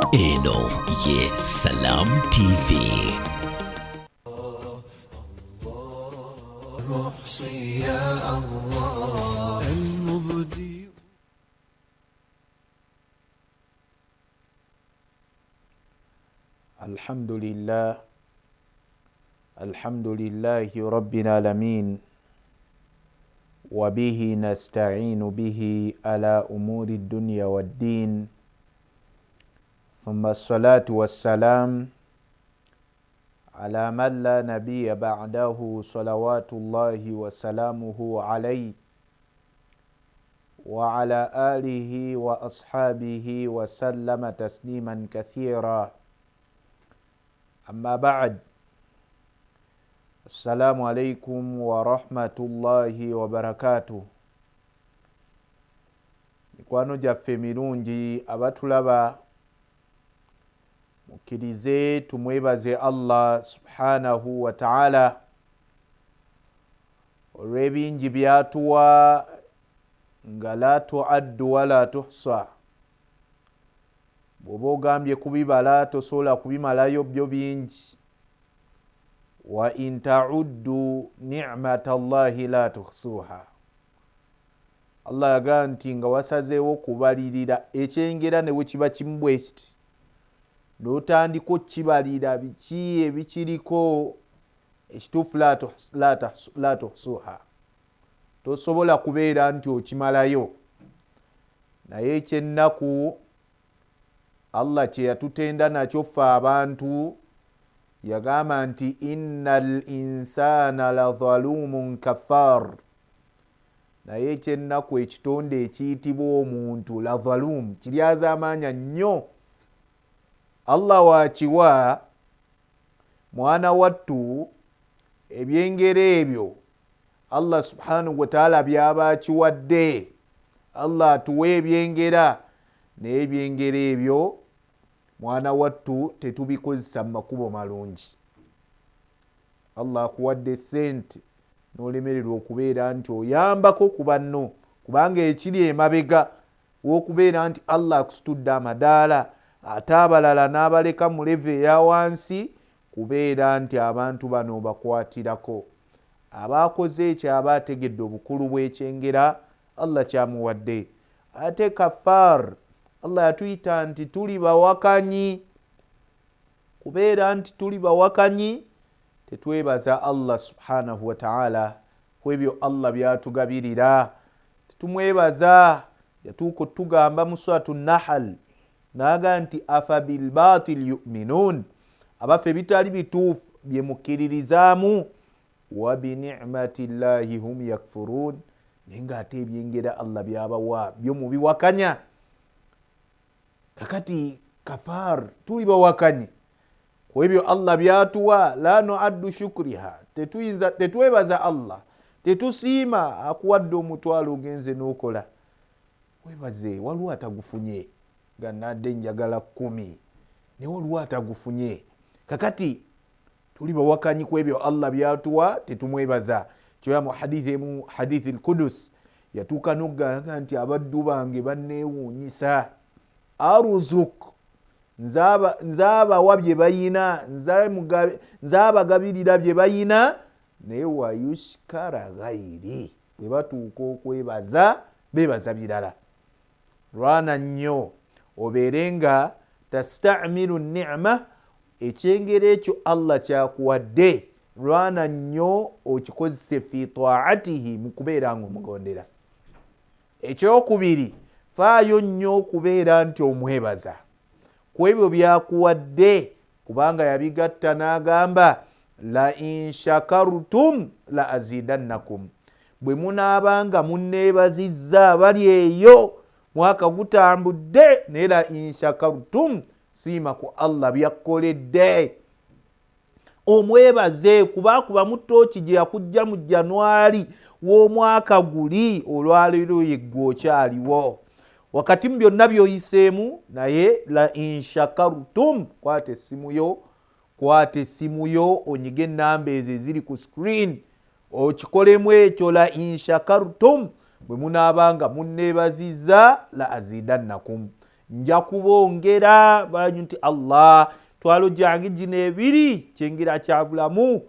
Eno ye Salam TV. Alhamdulillahi Rabbil alamin. Wabihi nasta'inu bihi ala umuri dunya waddin. Thumma salatu wassalam ala man la nabiyya ba'dahu salawatullahi wa salamuhu alayhi wa ala alihi wa ashabihi wa sallama tasliman kathira. Amma ba'd. Assalamu alaikum wa rahmatullahi wa barakatuh. Mikwano gyaffe mirungi abatulaba, mukkirize tumwebaze Allah subhanahu wa ta'ala olw'ebingi byatuwa nga la tuaddu wa la tuhsa. Bw'oba ogambye kubibala tosobola kubimalayo byo bingi. Wa in ta'uddu ni'matallahi la tuhsuha. Allah yagamba nti nga wasazeewo kubalirira ekyengera ne wekiba kimu bwe kiti, n'otandika okkibalira biki ebikiriko, ekituufu la tuhsuha. Tosobola kubeera nti okimalayo. Naye ekyennaku Allah kye yatutenda nakyo ffe abantu, yagamba nti innal insana la zalumun kafar. Naye ekyennaku ekitonde ekiyitibwa omuntu la zalum kiryazaamaanya nnyo. Allah wakiwa mwana wattu ebyengero ebyo Allah subhanahu wa ta'ala byaba akiwadde. Allah atuwa ebyengera, naye ebyengero ebyo mwana wattu tetubikozesa mu makubo malungi. Allah akuwadde sente n'olemererwa okubeera nti oyambako ku banno, kubanga ekiri emabega w'okubeera nti Allah akusitudde amadaala, ate abalala n'abaleka mu leve eya wansi, kubeera nti abantu bano bakwatirako. Abakoze ekyo aba ategedde obukulu bw'ekyengera Allah kyamuwadde. Ate kafar, Allah yatuyita nti tuli bawakanyi. Kubeera nti tuli bawakanyi, tetwebaza Allah subhanahu wa ta'ala ku ebyo Allah byatugabirira. Tetumwebaza. Yatuuka tugamba mu suratu Nahl naga nti afa bil batil yu'minun, abaffe bitali bituufu bye mukkiririzaamu, wa bi ni'mati llahi hum yakfurun, naye ng'ate ebyengera Allah byabawa byo mubiwakanya. Kakati kafar, tuli bawakanyi ku ebyo Allah byatuwa. La nuaddu shukriha, tetwebaza Allah, tetusiima akuwadde omutwalo ogenze n'okola. Webaze, waliwo atagufunye nga nadde njagala 10, ne waliwo atagufunye. Kakati tuli bawakanyi ku ebyo Allah byatuwa, tetumwebaza. Kyoya mu hadithi al-Qudus yatuuka n'okugamba nti abaddu bange banneewuunyisa. Aruzuk, nzabawa bye bayina, nzabagabirira bye bayina, naye wayushkara ghairi, bwe batuuka okwebaza bebaza birala. Lwana nnyo obeere nga tastamiru ni'ma, ekyengero ekyo Allah kyakuwadde, lwana nnyo okikozese fi ta'atihi, mu kubeera nga omugondera. Ekyokubiri, faayo nnyo okubeera nti omwebaza ku ebyo byakuwadde, kubanga yabigatta n'agamba la in shakartum la azidannakum. Bwe munaabanga munneebazizza bali eyo mwaka gutambudde, naye la in shakartum, siima ku Allah byakkoledde. Omwebaze, kuba mu ttooki gye yakujja mu Januari w'omwaka guli, olwaleero yeggwe okyaliwo. Wakati mu byonna by'oyiseemu, naye la in shakartum, kwata essimu yo onyige ennamba ezo eziri ku screen, okikolemu ekyo. La in shakartum, bwe munaabanga munneebazizza la azidannakum, nja kubongera banyu nti Allah twalo jange gino ebiri kyengera kyabulamu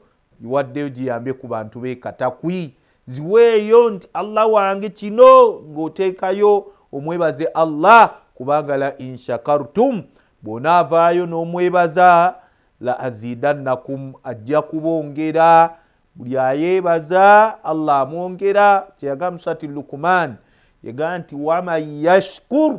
waddeyo giyambe ku bantu b'ekatakwi ziweeyo nti Allah wange kino ng'oteekayo omwebaze Allah kubanga la inshakartum bw'onaavaayo n'omwebaza la azidannakum ajja kubongera buli ayeebaza Allah amwongera kyeyagamba surati Luqman yagamba nti waman yashkur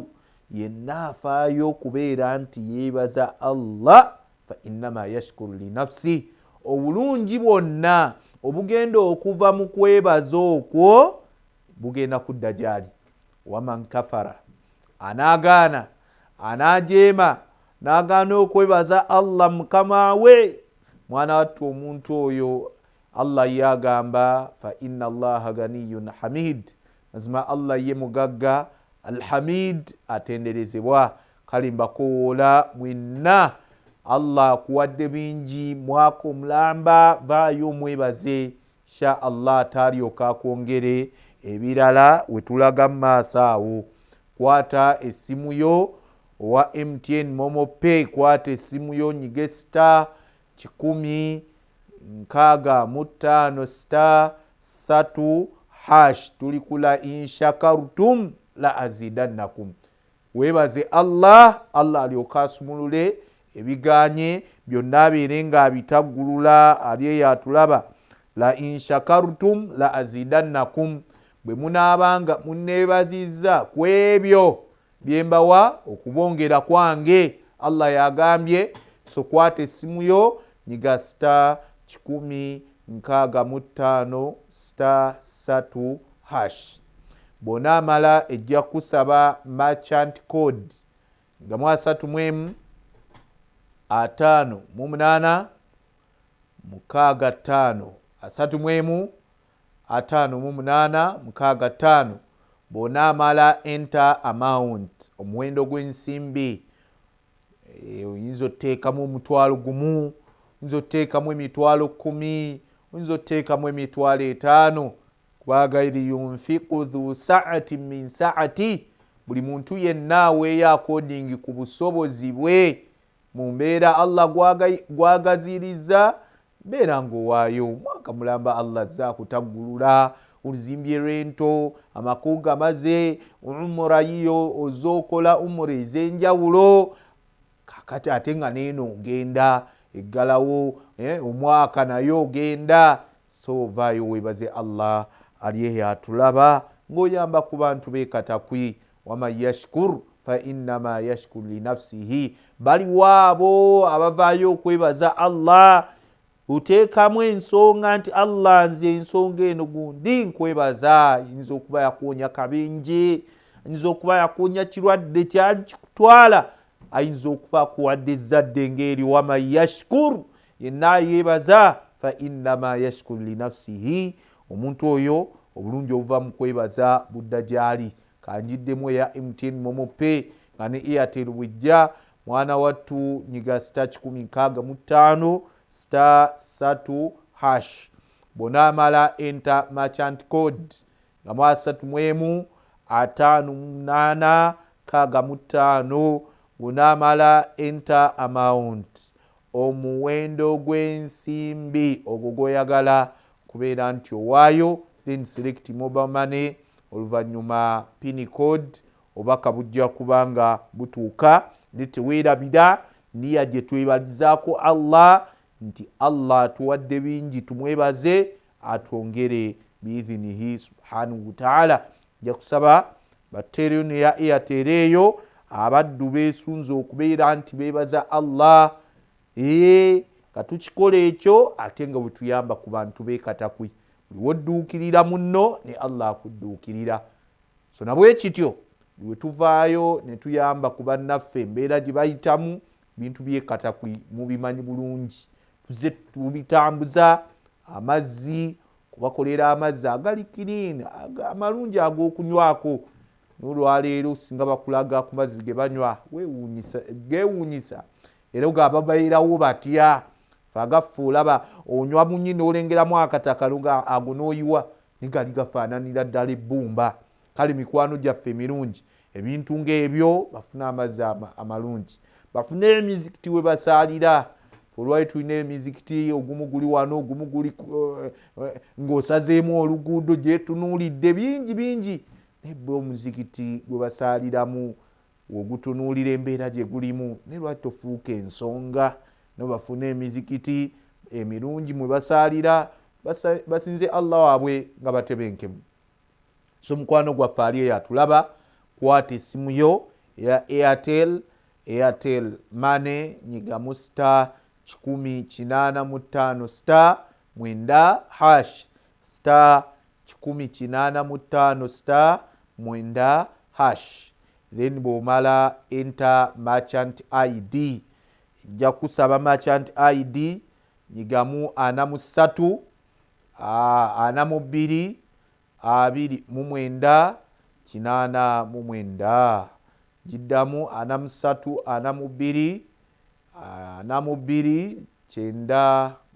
yenna afaayo kubeera nti yeebaza Allah fa innama yashkuru linafsi obulungi bwonna obugenda okuva mu kwebaza okwo bugenda kudda gyali waman kafara anaagaana anaajeema n'agaana okwebaza Allah mukama we mwana wattu omuntu oyo Allah yagamba fa inna Allaha ganiyun hamid mazima Allah ye mugagga alhamid atenderezebwa kale mbakoola mwenna Allah akuwadde bingi mwaka omulamba vaayo omwebaze sha Allah taalyoka akwongere ebirala wetulaga mu maaso awo kwata essimu yo owa MTN Momo Pay kwata essimu yo nyige star 105 star 3 hash tulikula inshakartum la azidannakum webaze Allah alyoka asumulule ebiganye byonna abeere nga abitaggulula ali yatulaba la inshakartum la azidannakum bwe munaabanga munneebazizza ku ebyo byembawa okubongera kwange Allah yagambye so kwata essimu yo nyiga star 165 star 3 hash bonaamala ejja kusaba merchant code nga 3 5 8 65 3 5 8 65 bonaamala enter amount omuwendo gw'ensimbi oyinza oteekamu omutwalo gumu oyinza oteekamu emitwalo 10 oyinza oteekamu emitwalo 5 kubanga liyunfiqu dhu saati min saati buli muntu yenna aweeyo according ku busobozi bwe mu mbeera Allah gwagaziriza beera ng'owaayo mwaka mulamba Allah azza kutaggulula ulizimbye rento amakuga amaze umura yiyo ozokola umura ez'enjawulo kakati ate nga neeno ogenda eggalawo omwaka nayo ogenda so vaayo weebaze Allah aliye yatulaba ng'oyamba ku bantu b'ekatakwi waman yashkur fa innama yashkur linafsihi bali waabo abavaayo okwebaza Allah uteekamu ensonga nti Allah nze ensonga eno gundi nkwebaza yinza okuba yakuwonya kabenje ayinza okuba yakuwonya kirwadde kyali kikutwala ayinza okuba akuwadde ezzadde ng'eri waman yashkur yenna yeebaza fa innama yashkur linafsihi omuntu oyo obulungi obuva mu kwebaza budda gyali kanjiddemu eya MTN Momo Pay nga ne Airtel bwejja mwana wattu nyiga star 165 star 3 hash bonaamala enter merchant code nga 3 5 8 bonaamala enter amount omuwendo gw'ensimbi ogwo gwoyagala kubeera nti owaayo then select mobile money oluvannyuma pin code obaka bujja kubanga butuuka ne teweerabira niya gye twebalizaako Allah nti Allah atuwadde bingi tumwebaze atwongere biidhinihi subhanahu wa ta'ala. Nja kusaba battereyo neya Airtel eyo abaddu beesunze okubeera nti beebaza Allah katukikola ekyo ate nga bwe tuyamba ku bantu b'ekatakwi buli wodduukirira munno ne Allah akudduukirira. So nabwe kityo bwe tuvaayo ne tuyamba ku bannaffe embeera gye bayitamu bintu by'ekatakwi mubimanyi bulungi tuze tubitambuza amazzi kubakolera amazzi agali clean amalungi ag'okunywako n'olwaleero singa bakulaga ku mazzi ge banywa geewuunyisa era gababeerawo batya fagafuulaba onywa munyi n'olengeramu akataka ago n'oyiwa nigali gafaananira ddala ebbumba. Kale mikwano gyaffe emirungi ebintu ng'ebyo bafune amazzi amalungi, bafune emizikiti we basaalira. Olwali tulina emizikiti ogumu guli wano ogumu guli ng'osazeemu oluguudo gyetunuulidde bingi nebbe omuzikiti gwe basaaliramu ogutunuulira embeera gye gulimu ne lwaki tofuuka ensonga ne bafune emizikiti emirungi mwe basaalira basinze Allah waabwe nga batebenkemu. So mukwano gwaffe ali eyatulaba kwata essimu yo ya Airtel Money nyigamu star 185 star 9 hash star 185 star 9 hash. Then bw'omala enter merchant ID, ejja kusaba merchant ID nyigamu 43 42 29 89 jiddamu 43 42 42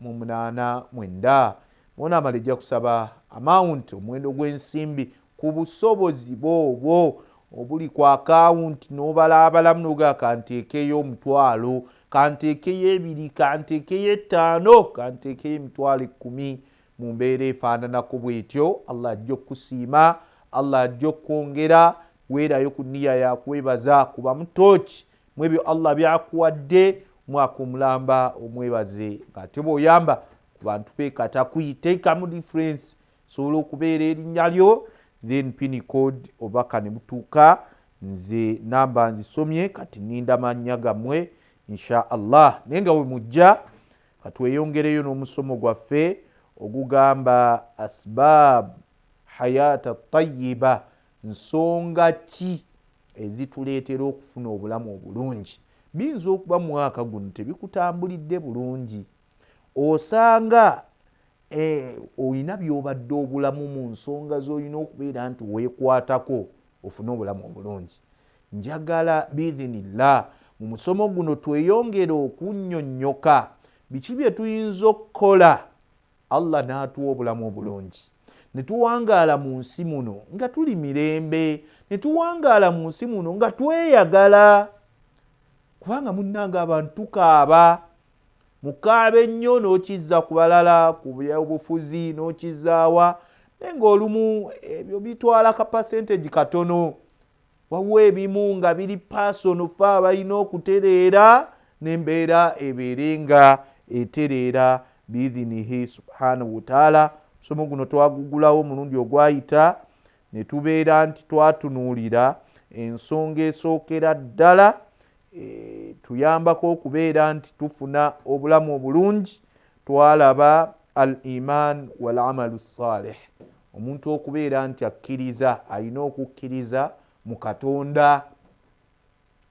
989. Bona amala ejja kusaba amount omuwendo gw'ensimbi ku busobozi bwobwo obuli ku akawunti n'obalaabalamu n'oga kanteekeyo 1,000 kanteekeyo 2 kanteekeyo 5 kanteekeyo 10,000 mu mbeera efaananako bwetyo. Allah ajja okusiima, Allah ajja okwongera, weerayo ku nniya yakwebaza kuba mutooki mu ebyo Allah byakuwadde mwaka omulamba omwebaze ng'ate bw'oyamba ku bantu beekatakuyi teekamu difference sobola okubeera erinnya lyo then pin code obaka ne butuuka nze namba nzisomye kati ninda mannya gammwe insha Allah. Naye nga we mujja katweyongereyo n'omusomo gwaffe ogugamba asbab hayata tayyiba, nsonga ki ezituleetera okufuna obulamu obulungi. Biyinza okuba mwaka guno tebikutambulidde bulungi, osanga olina by'obadde obulamu mu nsonga z'olina okubeera nti weekwatako ofune obulamu obulungi. Njagala biidhinillah mu musomo guno tweyongere okunnyonnyoka biki bye tuyinza okukola Allah n'atuwa obulamu obulungi, ne tuwangaala mu nsi muno nga tuli mirembe, ne tuwangaala mu nsi muno nga tweyagala. Kubanga munnanga abantu tukaaba, mukaaba ennyo n'okizza ku balala ku byobufuzi n'okizaawa, naye ng'olumu ebyo bitwala ka percentage katono. Waliwo ebimu nga biri personal fe abalina okutereera n'embeera ebeere nga etereera biidhinihi subhanahu wa ta'ala. Musomo guno twagugulawo omulundi ogwayita ne tubeera nti twatunuulira ensonga esookera ddala tuyambako okubeera nti tufuna obulamu obulungi. Twalaba al iman wal amalu salih, omuntu okubeera nti akkiriza, alina okukkiriza mu Katonda.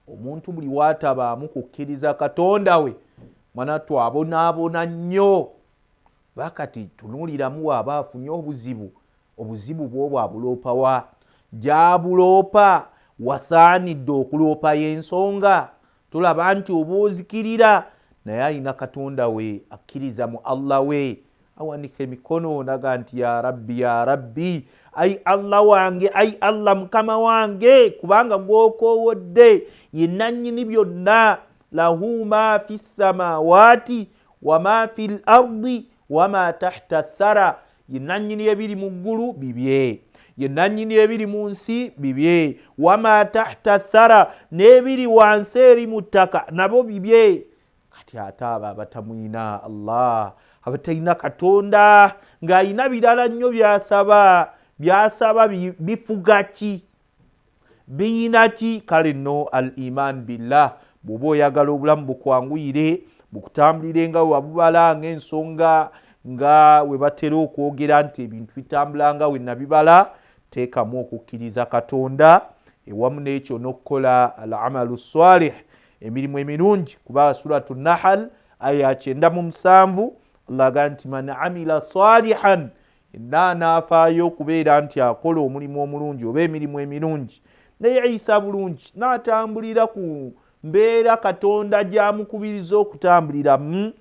Omuntu buli waatabaamu kukkiriza Katonda we mwana twabonaabona nnyo. Bakati tunuuliramu waaba afunye obuzibu bw'obwo abuloopa wa? Gy'abuloopa wasaanidde okuloopa y'ensonga. Tulaba nti oba ozikirira naye alina Katonda we, akkiriza mu Allah we, awanika emikono naga nti ya rabbi ya rabbi, ai Allah wange, ai Allah mukama wange, kubanga gw'okoowodde ye nannyini byonna. Lahu ma fi samawati wa ma fi l-ardi wa ma tahta thara, ye nannyini ebiri mu ggulu bibye, ye nannyini ebiri mu nsi bibye, wa ma tahta thara, n'ebiri wansi eri mu ttaka nabo bibye. Kati ate abo abatamwina Allah, abatalina Katonda, ng'alina birala nnyo byasaba bifuga ki? Biyina ki? Kale nno al iman billah, bw'oba oyagala obulamu bukwanguyire, bukutambulire nga wabubala ng'ensonga nga we batera okwogera nti ebintu bitambula nga we nabibala, teekamu okukkiriza Katonda ewamu n'ekyo n'okukola al amalu salih, emirimu emirungi. Kuba suratu Nahal aya 97 Allah aga nti man amila salihan, yenna anaafaayo okubeera nti akola omulimu omulungi oba emirimu emirungi neyeeyisa bulungi, n'atambulira ku mbeera Katonda gy'amukubiriza okutambuliramu.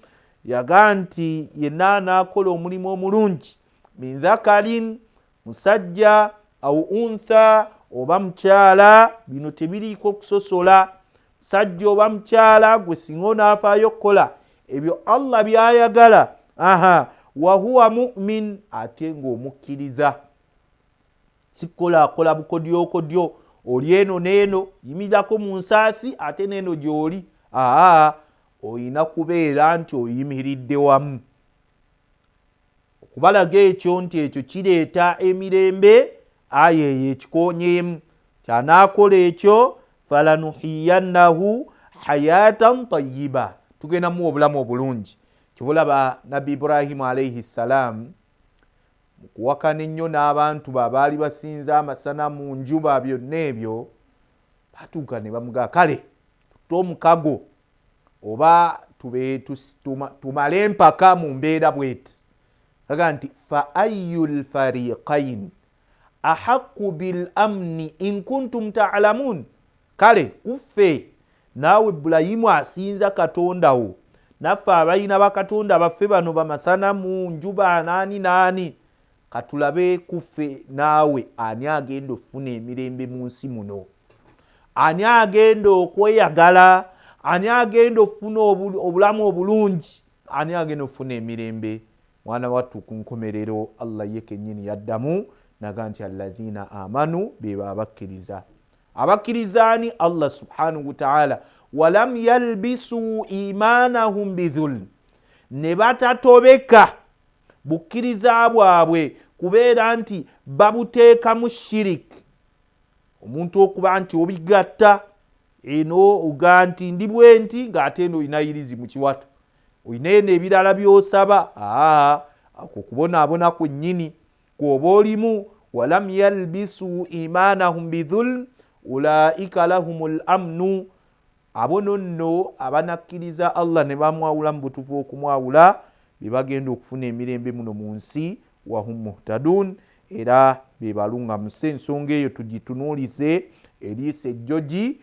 Yaga nti yenna anaakola omulimu omulungi min dhakarin, musajja au untha, oba mukyala bino tebiriiko kusosola. Musajja oba mukyala gwe singa onaafaayo okukola ebyo Allah byayagala, wa huwa mu'min, ate ng'omukkiriza. Sikolaakola bukodyokodyo, oli eno n'eno, yimirirako mu nsaasi ate n'eno gy'oli. Oyina kubeera nti oyimiridde wamu. Okubalaga ekyo nti ekyo kireeta emirembe, aya eyo ekikoonyeemu. Kyanaakola ekyo, falanuhiyannahu hayatan tayyiba, tugendamu obulamu obulungi. Kibulaba Nabbi Ibrahimu alayhi salaam mu kuwakana ennyo n'abantu be abaali basinza amasana mu njuba, byonna ebyo batuuka ne bamugaa, kale tutte omukago oba tumale empaka mu mbeera bweti. Aga nti fa ayyul fariqain ahaqu bil amni in kuntum ta'lamun. Kale kuffe naawe Ibulayimu asinza Katonda wo, naffe abalina bakatonda baffe bano bamasana mu njuba naani, katulabe kuffe naawe ani agenda okufuna emirembe mu nsi muno, ani agenda okweyagala, ani agenda okufuna obulamu obulungi, ani agenda okufuna emirembe. Mwana wattu ku nkomerero Allah ye kennyini yaddamu naga nti allazina amanu beba abakkiriza. Abakkirizaani Allah subhanahu wa ta'ala, walam yalbisu imanahum bidhulm, ne batatobeka bukkiriza bwabwe kubeera nti babuteekamu shirik. Omuntu okuba nti obigatta eno oga nti ndi bwenti ng'ate eno olina irizi mu kiwato, olina eno ebirala by'osaba, ako kubonaabona kwennyini kwoba olimu. Walam yalbisu imanahum bidhulm ulaika lahumul amnu, abo nonno abanakkiriza Allah ne bamwawula mu butuufu okumwawula, be bagenda okufuna emirembe muno mu nsi, wahum muhtadun, era be balungamuse. Ensonga eyo tugitunuulize eriisa ejjogi,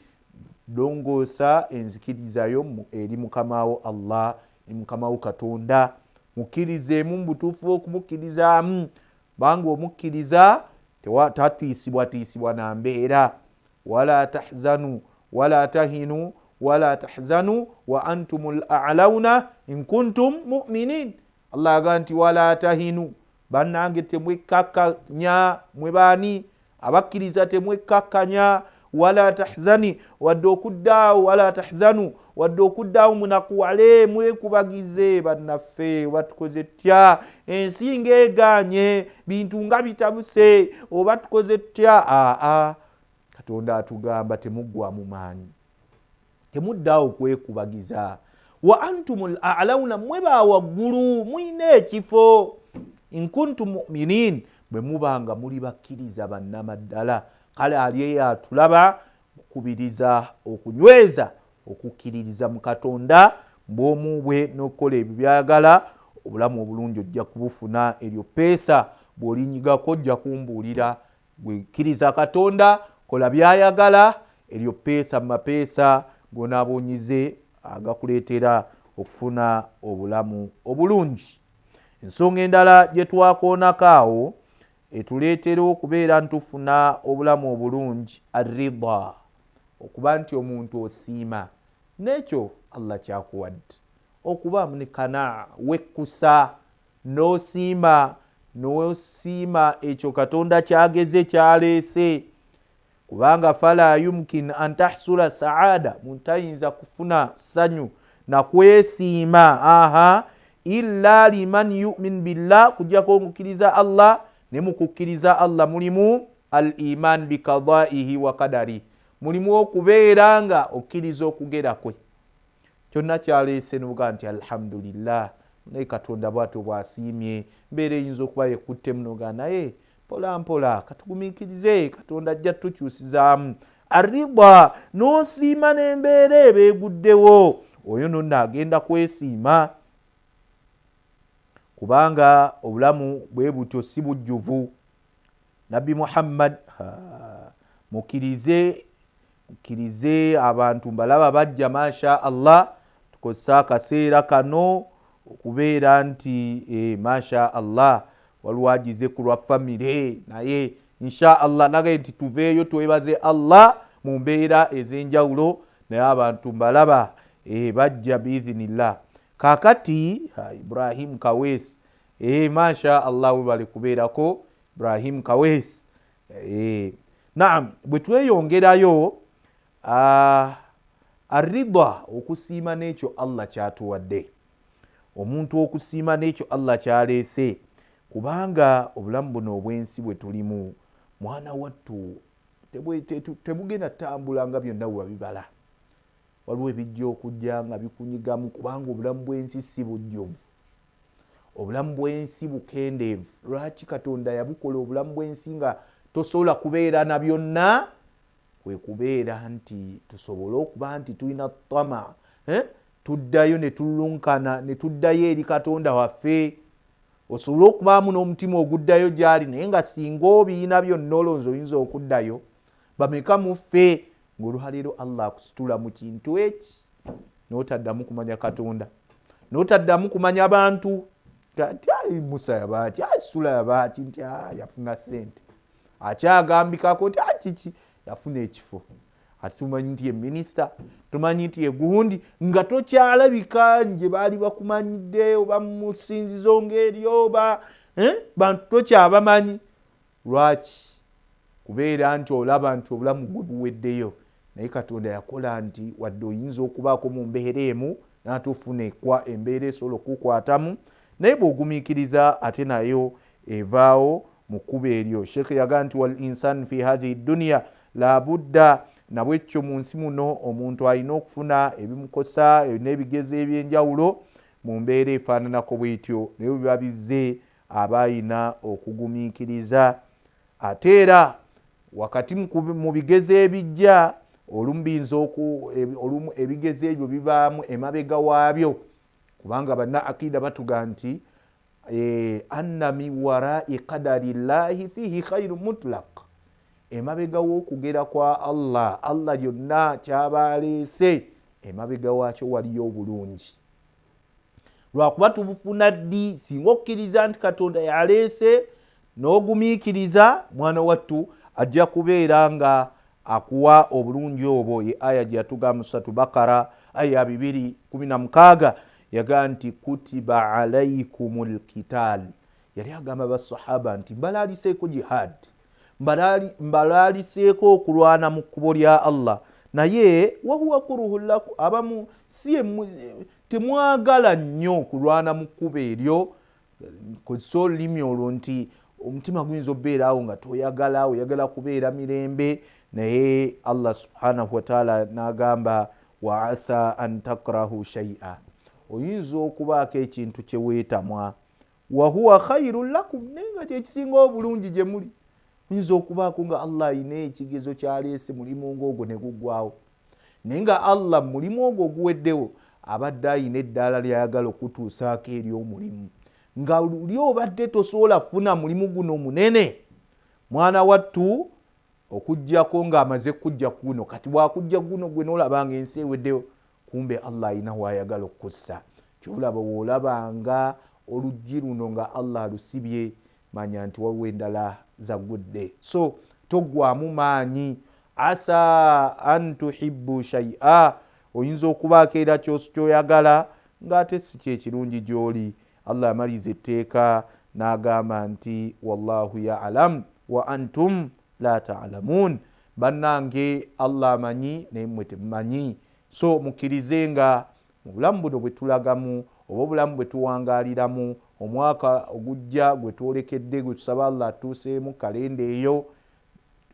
longoosa enzikirizayo eri mukamawo Allah, ne mukamawo Katonda. Mukkirizeemu mu butuufu okumukkirizaamu, banga omukkiriza tatiisibwatiisibwa na mbeera. Wala tahzanu wala tahinu wala tahzanu wa antumul a'launa in kuntum mu'minin. Allah aga nti wala tahinu, bannange temwekkakkanya, mwe baani abakkiriza temwekkakkanya. Wala tahzani, wadde okuddaawo, wala tahzanu, wadde okuddaawo munakuwale, mwekubagize bannaffe batukoze tutya, ensi ng'egaanye, bintu nga bitabuse, oba tukoze tutya. Katonda atugamba temuggwamu maanyi, temuddawo kwekubagiza. Wa antumul a'launa, mwe bawaggulu, muyina ekifo. In kuntum mu'minin, bwe mubanga muli bakkiriza bannamaddala. Kale ali atulaba kubiriza okunyweza okukkiririza mu Katonda bw'omu bwe n'okukola ebyo byayagala, obulamu obulungi ojja kubufuna. Eryo peesa bw'olinyigako ojja kumbuulira. Bwekkiriza Katonda, kola byayagala, eryo peesa mu mapeesa gonaabonyize agakuleetera okufuna obulamu obulungi. Ensonga endala gye twakoonako awo etuleetera okubeera ntufuna obulamu obulungi, arida, okuba nti omuntu osiima n'ekyo Allah kyakuwadde, okubaamu ne kana wekkusa n'osiima ekyo Katonda kyageze kyaleese. Kubanga fala yumkin an tahsula saada, muntu ayinza kufuna ssanyu na kwesiima illa liman yu'min billah, kujjako okukkiriza Allah. Ne mu kukkiriza Allah mulimu al iman bi qadaihi wa qadari, mulimu okubeera nga okkiriza okugera kwe. Kyonna kyaleese n'obuga nti alhamdulillah, naye Katonda bw'atyo bw'asiimye, mbeera eyinza okuba yekutte munoga naye mpola mpola katugumiikirize, Katonda ajja tukyusizaamu. Arida, n'osiima n'embeera ebeeguddewo, oyo nonna agenda kwesiima. Kubanga obulamu bwe butyo si bujjuvu. Nabbi Muhammad mukkirize abantu mbalaba bajja masha Allah, tukozesa akaseera kano okubeera nti masha Allah waliwo agize ku lwa famire naye insha Allah nagaye nti tuveeyo twebaze Allah mu mbeera ez'enjawulo naye abantu mbalaba bajja biidhinillah. Kakati Ibrahim Kawesi masha Allah webale kubeerako Ibrahim Kawesi. Naam, bwe tweyongerayo arida okusiima n'ekyo Allah kyatuwadde, omuntu okusiima n'ekyo Allah kyaleese, kubanga obulamu buno obw'ensi bwe tulimu mwana wattu tebugenda tambula nga byonna bwe babibala. Waliwo ebijja okujja nga bikunyigamu, kubanga obulamu bw'ensi si bujjuvu, obulamu bw'ensi bukendeevu. Lwaki Katonda yabukola obulamu bw'ensi nga tosobola kubeera na byonna? Kwe kubeera nti tusobole okuba nti tulina tama, tuddayo ne tululunkana ne tuddayo eri Katonda waffe, osobole okubaamu n'omutima oguddayo gy'ali. Naye nga singa obiina byonna olowooza oyinza okuddayo, bameka mu ffe ng'olwaleero Allah akusitula mu kintu eki n'otaddamu kumanya Katonda, n'otaddamu kumanya bantu. Musa yabaati, Sula yabaati, nti yafuna ssente, akyagambikako ti kiki yafuna ekifo. Ati tumanyi nti ye minisita, tumanyi nti ye gundi, nga tokyalabika gye baali bakumanyidde oba mu ssinzizo ng'eryo oba bantu tokyabamanyi. Lwaki? Kubeera nti olaba nti obulamu bwe buweddeyo. Naye Katonda yakola nti wadde oyinza okubaako mu mbeera emu n'atufuna embeera esobola okukwatamu, naye bw'ogumiikiriza ate nayo evaawo mu kkubo eryo. Sheikh yagaa nti wal insan fi hadhihi dunya la budda, nabwekyo mu nsi muno omuntu alina okufuna ebimukosa n'ebigezo eby'enjawulo mu mbeera efaananako bw'etyo, naye biba bizze aba alina okugumiikiriza. Ate era wakati mu bigezo ebijja olumu biyinza olumu ebigezo ebyo bibaamu emabega waabyo, kubanga banna akida batuga nti anna min warai qadari llahi fihi khairu mutlaq, emabega w'okugera kwa Allah, Allah lyonna kyabaleese emabega waakyo waliyo obulungi. Lwakuba tubufuna ddi? Singa okkiriza nti Katonda yaleese n'ogumiikiriza, mwana wattu ajja kubeera nga akuwa obulungi obwo. Ye aya gye yatuga mu Suratu Bakara aya 2:16 yagaa nti kutiba alaikumul qital. Yali agamba basahaba nti mbalaaliseeko jihad, mbalaaliseeko okulwana mu kkubo lya Allah, naye wahuwa kuruhun lakum, abamu temwagala nnyo kulwana mu kkubo eryo. Kozesa olulimi olwo nti omutima guyinza okubeeraawo nga toyagala, oyagala kubeera mirembe, naye Allah subhanahu wa ta'ala n'agamba wa asa an takrahu shay'a, oyinza okubaako ekintu kye weetamwa, wa huwa khairun lakum, naye nga kyekisinga obulungi gye muli. Oyinza okubaako nga Allah ayina ekigezo kyaleese mulimu ng'ogwo ne guggwawo, naye nga Allah mulimu ogwo oguweddewo abadde ayina eddaala lyayagala okutuusaako eri omulimu, nga luli obadde tosobola kufuna mulimu guno munene, mwana wattu, okujjako ng'amaze kujja kuno. Kati bwakujja guno gwe n'olabanga ensi eweddewo, kumbe Allah ayina wayagala okukussa. Kyolaba bw'olabanga oluggi luno nga Allah alusibye, manya nti waliwo endala zagudde. So toggwamu maanyi. Asa an tuhibbu shay'a, oyinza okubaako era kyoyagala ng'ate si kyekirungi gy'oli. Allah amaliza etteeka n'agamba nti wallahu ya'lam wa antum la ta'lamun, bannange Allah amanyi naye mmwe temumanyi. So mukkirize nga mu bulamu buno bwe tulagamu oba obulamu bwe tuwangaaliramu, omwaka ogujja gwe twolekedde, gwe tusaba Allah atuuseemu kalenda eyo,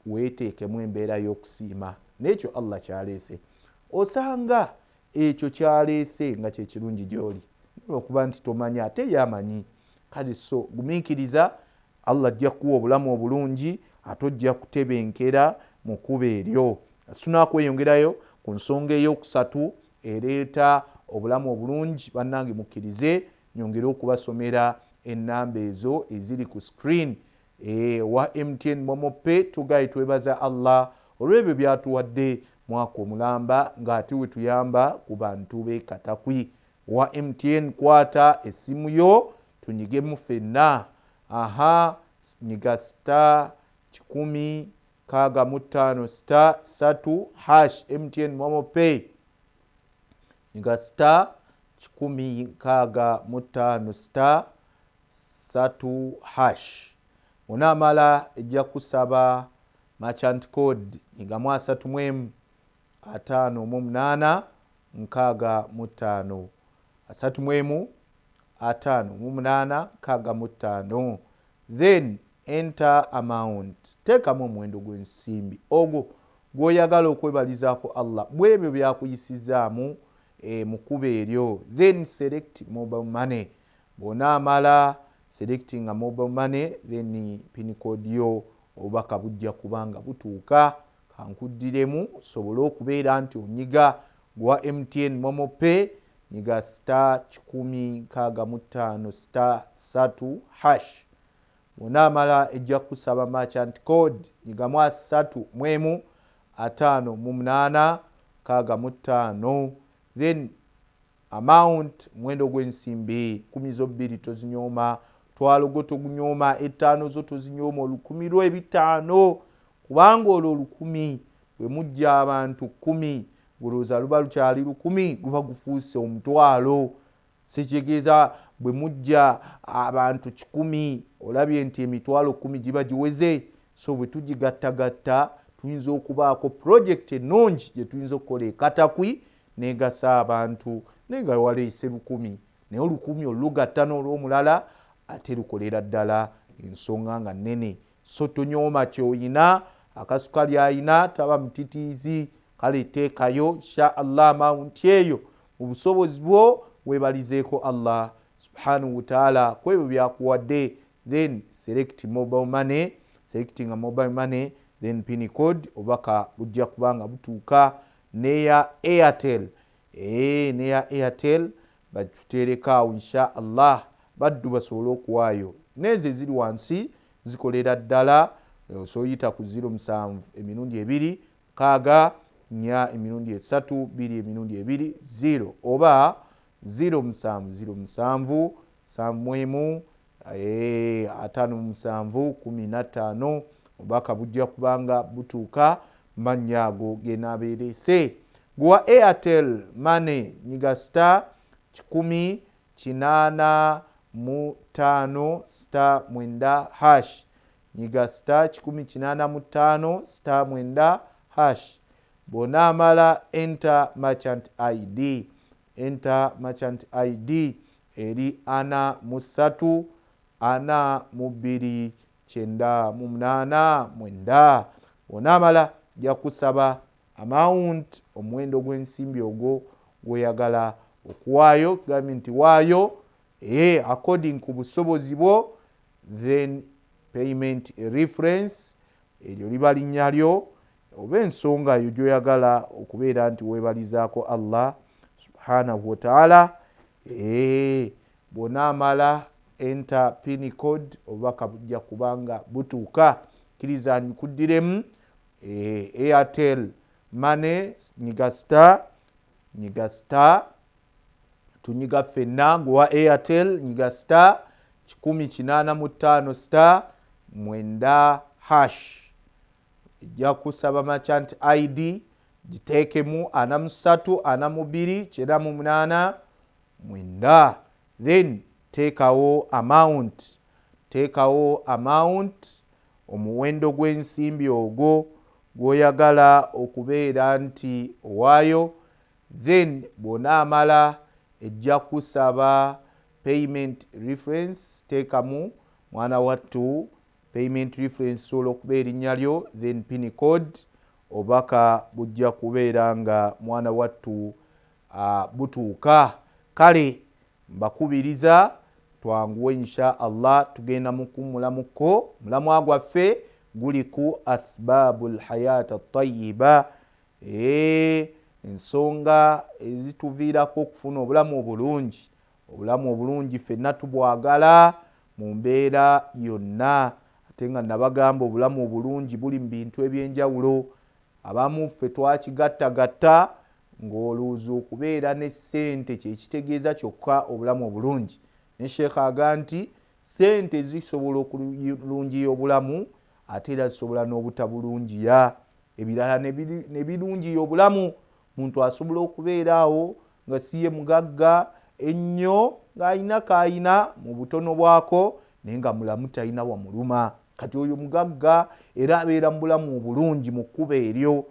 weeteekemu embeera y'okusiima n'ekyo Allah kyaleese. Osanga ekyo kyaleese nga kyekirungi gy'oli, okuba nti tomanya ate yamanyi. Kale so gumiikiriza, Allah ajja kuwa obulamu obulungi, ate ojja kutebenkera mu kkubo eryo. Tunakweyongerayo ku nsonga ey'okusatu ereeta obulamu obulungi. Bannange mukkirize nyongere okubasomera ennamba ezo eziri ku screen. Wa MTN Momope tugaye twebaza Allah olw'ebyo byatuwadde mwaka omulamba, ng'ate we tuyamba ku bantu b'e Katakwi. Wa MTN kwata essimu yo tunyigemu ffenna. Nyiga *165*3 hash MTN Momo Pay nyiga *165*3 hash. Bw'onaamala ejja kusaba merchant code nyiga 31 585 35 then enter amount. Teekamu omuwendo gw'ensimbi ogwo gw'oyagala okwebalizaako Allah bwebyo byakuyisizaamu mu kkubo eryo. Then select mobile money. Bw'onaamala selecting a mobile money then pin code yo obubaka bujja kubanga butuuka. Kankuddiremu osobole okubeera nti onyiga gwa MTN Momo Pay nyiga *165*3 hash. Bw'onaamala ejja kusaba merchant code nyiga 35 then amount muwendo gw'ensimbi 10 tozinyooma, twalo togunyooma, 5 zo tozinyooma, 10,500 kubanga olwo 10,000 bwe mujja abantu 10 bulooza luba lukyali 10,000 guba gufuuse omutwalo. Sekitegeeza bwe mujja abantu 1,000 olabye nti emitwalo 10 giba giweze. So bwe tugigattagatta tuyinza okubaako project ennungi gye tuyinza okukola ekatakwi negasa abantu nenga waleese 10,000 naye 10,000 olugatta n'olw'omulala ate lukolera ddala ensonga nga nnene. So tonyooma ky'oyina, akasukali ayina taba mutitiizi, kale teekayo insha Allah amount eyo mu busobozi bwo weebalizeeko Allah subhanahu wa ta'ala kwebyo byakuwadde. Then select mobile money, selecting a mobile money then pin code obaka bujja kubanga butuuka. Neya Airtel neya Airtel batuterekaawo insha Allah baddu basobole okuwaayo. Nezo eziri wansi zikolera ddala osoyita ku 07 emirundi 2 6 4 emirundi 3 2 emirundi 2 0 oba 0707 71 57 15 obaka bujja kubanga butuuka. Mannya ago genaabeerese. Gwa Airtel Money nyiga *185*9 hash nyiga *185*9 hash. Bw'onaamala enter merchant ID. Enter merchant ID eri 43 42 989. Bw'onaamala ja kusaba amount omuwendo gw'ensimbi ogwo gw'oyagala okuwaayo. Gavumenti waayo according ku busobozi bwo. Then payment reference eryo liba linnya lyo oba ensonga yo gy'oyagala okubeera nti weebalizaako Allah subhanahu wa ta'ala. Bw'onaamala enter pin code obubaka bujja kubanga butuuka. Kkiriza nkuddiremu Airtel Money nyiga tunyiga ffenna gwa Airtel nyiga *185*9 hash. Ejja kusaba merchant ID giteekemu 43 42 989. Then teekawo amount omuwendo gw'ensimbi ogwo gw'oyagala okubeera nti owaayo. Then bw'onaamala ejja kusaba payment reference. Teekamu mwana wattu payment reference sobola okubeera erinnya lyo then pin code obaka bujja kubeera nga mwana wattu butuuka. Kale mbakubiriza twanguwe insha Allah tugenda mukummulamuko. Mulamwa gwaffe guli ku asbabul hayat at-tayyiba, ensonga ezituviirako okufuna obulamu obulungi. Obulamu obulungi ffenna tubwagala mu mbeera yonna, ate nga nabagamba obulamu obulungi buli mu bintu eby'enjawulo. Abamu ffe twakigattagatta ng'olowooza okubeera ne ssente kyekitegeeza kyokka obulamu obulungi. Ne Sheikh aga nti ssente zisobola okulungiya obulamu ate era zisobola n'obutabulungiya, ebirala ne birungiya obulamu. Muntu asobola okubeera awo nga siye mugagga ennyo ng'alina kaayina mu butono bwako naye nga mulamu talina wamuluma. Kati oyo mugagga era abeera mu bulamu obulungi mu kkuba eryo.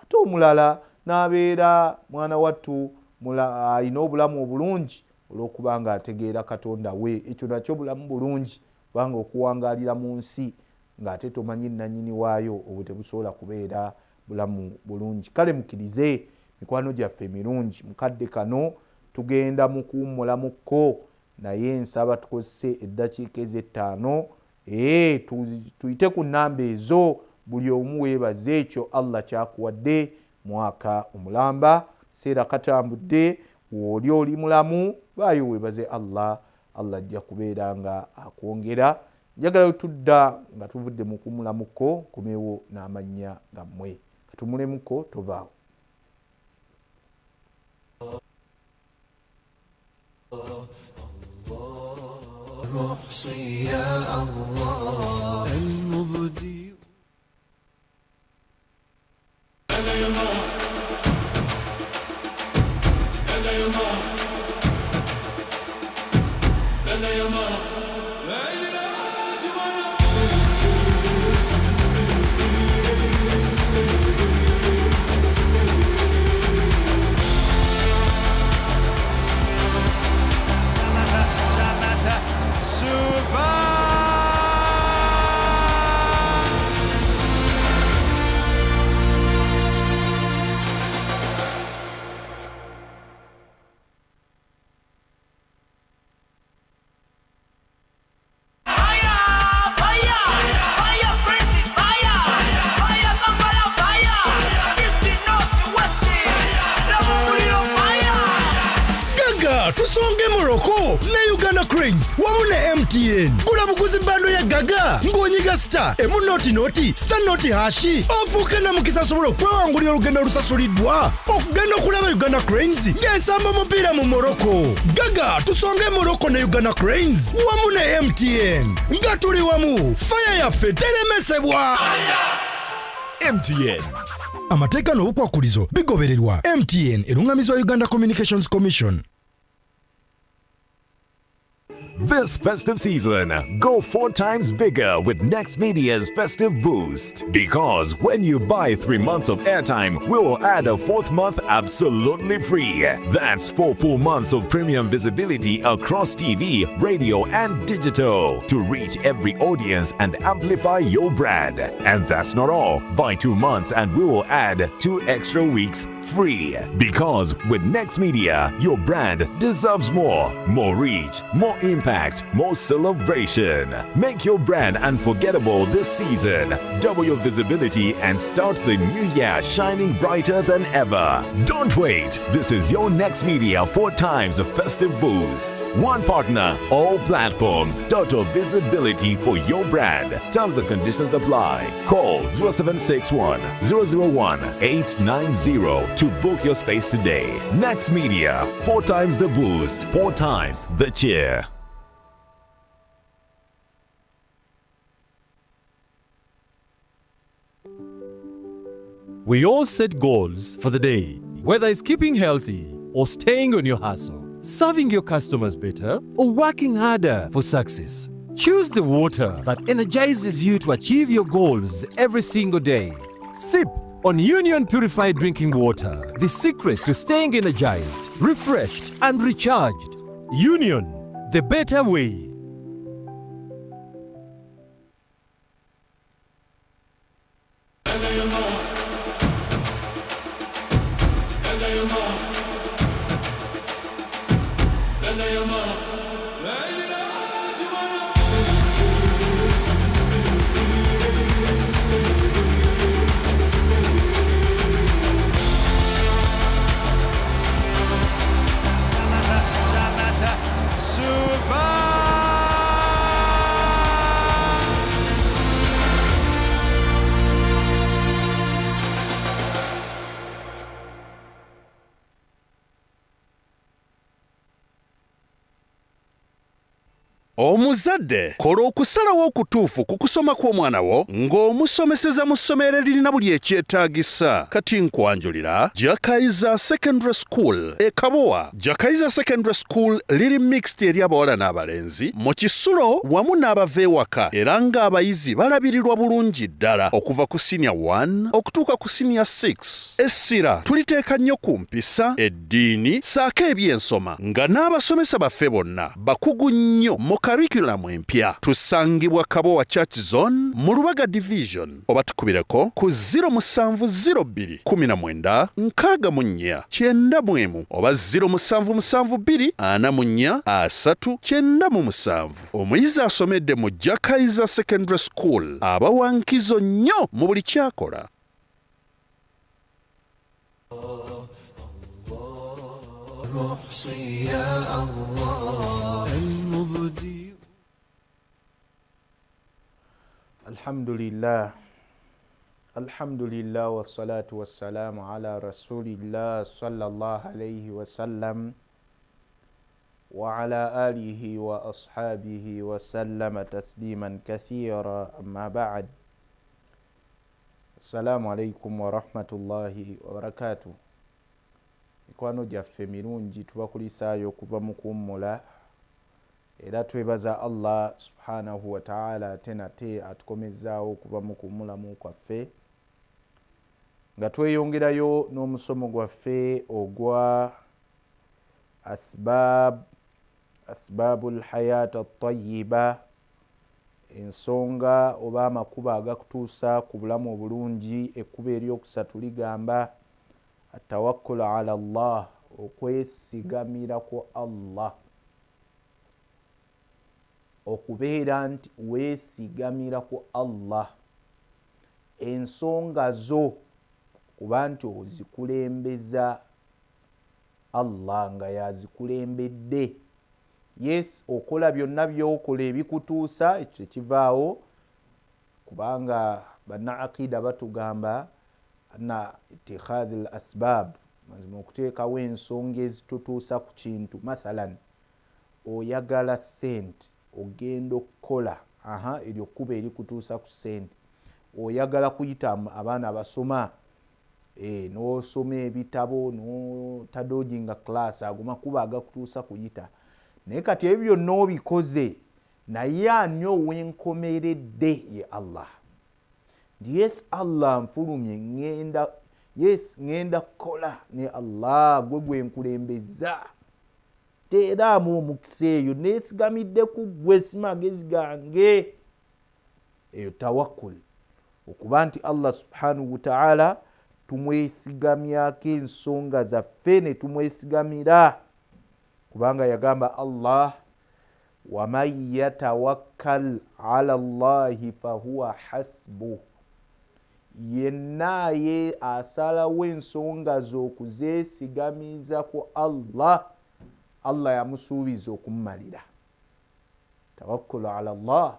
Ate omulala n'abeera mwana wattu alina obulamu obulungi olw'okuba nga ategeera Katonda we. Ekyo nakyo bulamu bulungi, kubanga okuwangaalira mu nsi ng'ate tomanyi nannyini waayo obwo tebusobola kubeera bulamu bulungi. Kale mukkirize mikwano gyaffe emirungi, mukadde kano tugenda mu kuwummulamuko, naye nsaba tukozese eddakiika ez'ettaano tuyite ku nnamba ezo, buli omu weebaze ekyo Allah kyakuwadde. Mwaka omulamba, seera katambudde, w'oli oli mulamu baayo weebaze Allah ajja kubeera nga akwongera. Njagala tudda nga tuvudde mu kuwummulamuko kumeewo n'amannya gammwe. Katumulemuko tovaawo. Tusonge Morocco ne Uganda Cranes wamu ne MTN. Gula buguzi bando ya Gaga ng'onyiga star noti star noti hashi ofuuke na mukisa asobola okwewangulira olugendo olusasulidwa okugenda okulaba Uganda Cranes ng'esamba omupiira mu Morocco. Gaga tusonge Morocco ne Uganda Cranes wamu ne MTN nga tuli wamu, fire yaffe teremesebwa. MTN, amateeka n'obukwakulizo bigobererwa. MTN erungamizwa Uganda Communications Commission. This festive season, go 4 times bigger with Next Media's Festive Boost. Because when you buy 3 months of airtime, we will add a 4th month absolutely free. That's 4 full months of premium visibility across TV, radio, and digital to reach every audience and amplify your brand. And that's not all. Buy 2 months and we will add 2 extra weeks free. Because with Next Media, your brand deserves more. More reach, more impact, more celebration. Make your brand unforgettable this season. Double your visibility and start the new year shining brighter than ever. Don't wait. This is your Next Media 4 times festive boost. One partner, all platforms, total visibility for your brand. Terms and conditions apply. Call 0761 001 890 to book your space today. Next Media, 4 times the boost, 4 times the cheer. We all set goals for the day, whether it's keeping healthy or staying on your hustle, serving your customers better or working harder for success. Choose the water that energizes you to achieve your goals every single day. Sip on Union Purified Drinking Water, the secret to staying energized, refreshed, and recharged. Union, the better way. Omuzadde kola okusalawo okutuufu ku kusoma kw'omwana wo ng'omusomeseza mu ssomero eririna buli ekyetaagisa. Kati nkwanjulira Jakaiza Secondary School e Kabowa. Jakaiza Secondary School liri mixed eri abawala n'abalenzi mu Kisulo wamu n'abava ewaka, era ng'abayizi balabirirwa bulungi ddala okuva ku senior 1 okutuuka ku senior 6. Essira tuliteeka nnyo ku mpisa, eddiini saako ebyensoma, nga n'abasomesa baffe bonna bakugu nnyo mu curriculum empya. Tusangibwa Kabowa Church Zone mu Lubaga Division, oba tukubireko ku 0702 19 64 91 oba 0772 44 397. Omuyizi asomedde mu Jakaiza Secondary School aba wankizo nnyo mu buli kyakola. Alhamdulillah wassalatu wassalamu ala rasulillah sallallahu alayhi wasallam wa ala alihi wa ashabihi wa sallama tasliman kathira, amma ba'd. Assalamu alaikum wa rahmatullahi wa barakatuh. Mikwano gyaffe mirungi tubakulisaayo okuva mu kuwummula, era twebaza Allah subhanahu wa ta'ala ate nate atukomezaawo okuva mu kuwummulamu kwaffe, nga tweyongerayo n'omusomo gwaffe ogwa asbabul hayat at-tayyiba, ensonga oba amakuba agakutuusa ku bulamu obulungi. Ekkubo eryokusatu ligamba atawakkulu ala Allah, okwesigamira ku Allah, okubeera nti weesigamira ku Allah, ensonga zo kuba nti ozikulembeza Allah nga yazikulembedde. Yes, okola byonna byokola ebikutuusa, ekyo tekivaawo, kubanga bannaaqida batugamba anna itikhadhi al asbab, mazima okuteekawo ensonga ezitutuusa ku kintu. Mathalan, oyagala sente, ogenda okukola eryo kkuba erikutuusa ku sente. Oyagala kuyita abaana basoma, n'osoma ebitabo n'otadooginga class, ago makuba agakutuusa kuyita. Naye kati ebyo byonna obikoze, naye ani owenkomeredde? Ye Allah. Yes, Allah nfulumye ngenda kukola ne Allah gwe gwenkulembeza, teeraamu omukisa eyo, neesigamidde ku gwe, si magezi gange. Eyo tawakkul, okuba nti Allah subhanahu wa ta'ala tumwesigamyako ensonga zaffe ne tumwesigamira, kubanga yagamba Allah, waman yatawakkal ala Allahi fahuwa hasbuh, yenna ye asalawo ensonga z'okuzeesigamiza ku Allah, Allah yamusuubiza okumumalira. Tawakkulu ala Allah,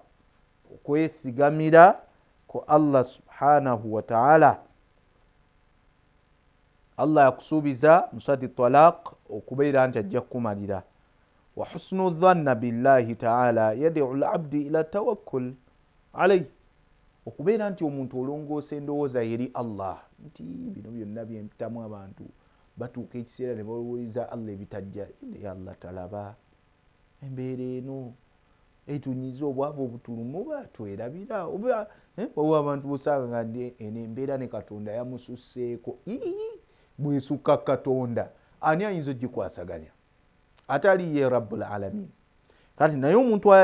okwesigamira ku Allah subhanahu wa ta'ala. Allah yakusuubiza mu surati Talaq okubeera nti ajja kukumalira. Wa husnu dhanna billahi ta'ala yad'u al-abdi ila tawakkul alayhi, okubeera nti omuntu olongoosa endowooza eri Allah, nti bino byonna byempitamu abantu batuuka ekiseera ne balowooza Allah ebitajja. Ya Allah talaba embeera eno etunyiza obwavu obutulumu, oba twerabira, oba waliwo abantu bosanga nga eno embeera ne Katonda yamususseeko. Bwesukka Katonda ani ayinza ogikwasaganya atali ye Rabbul Alamin? Kati naye omuntu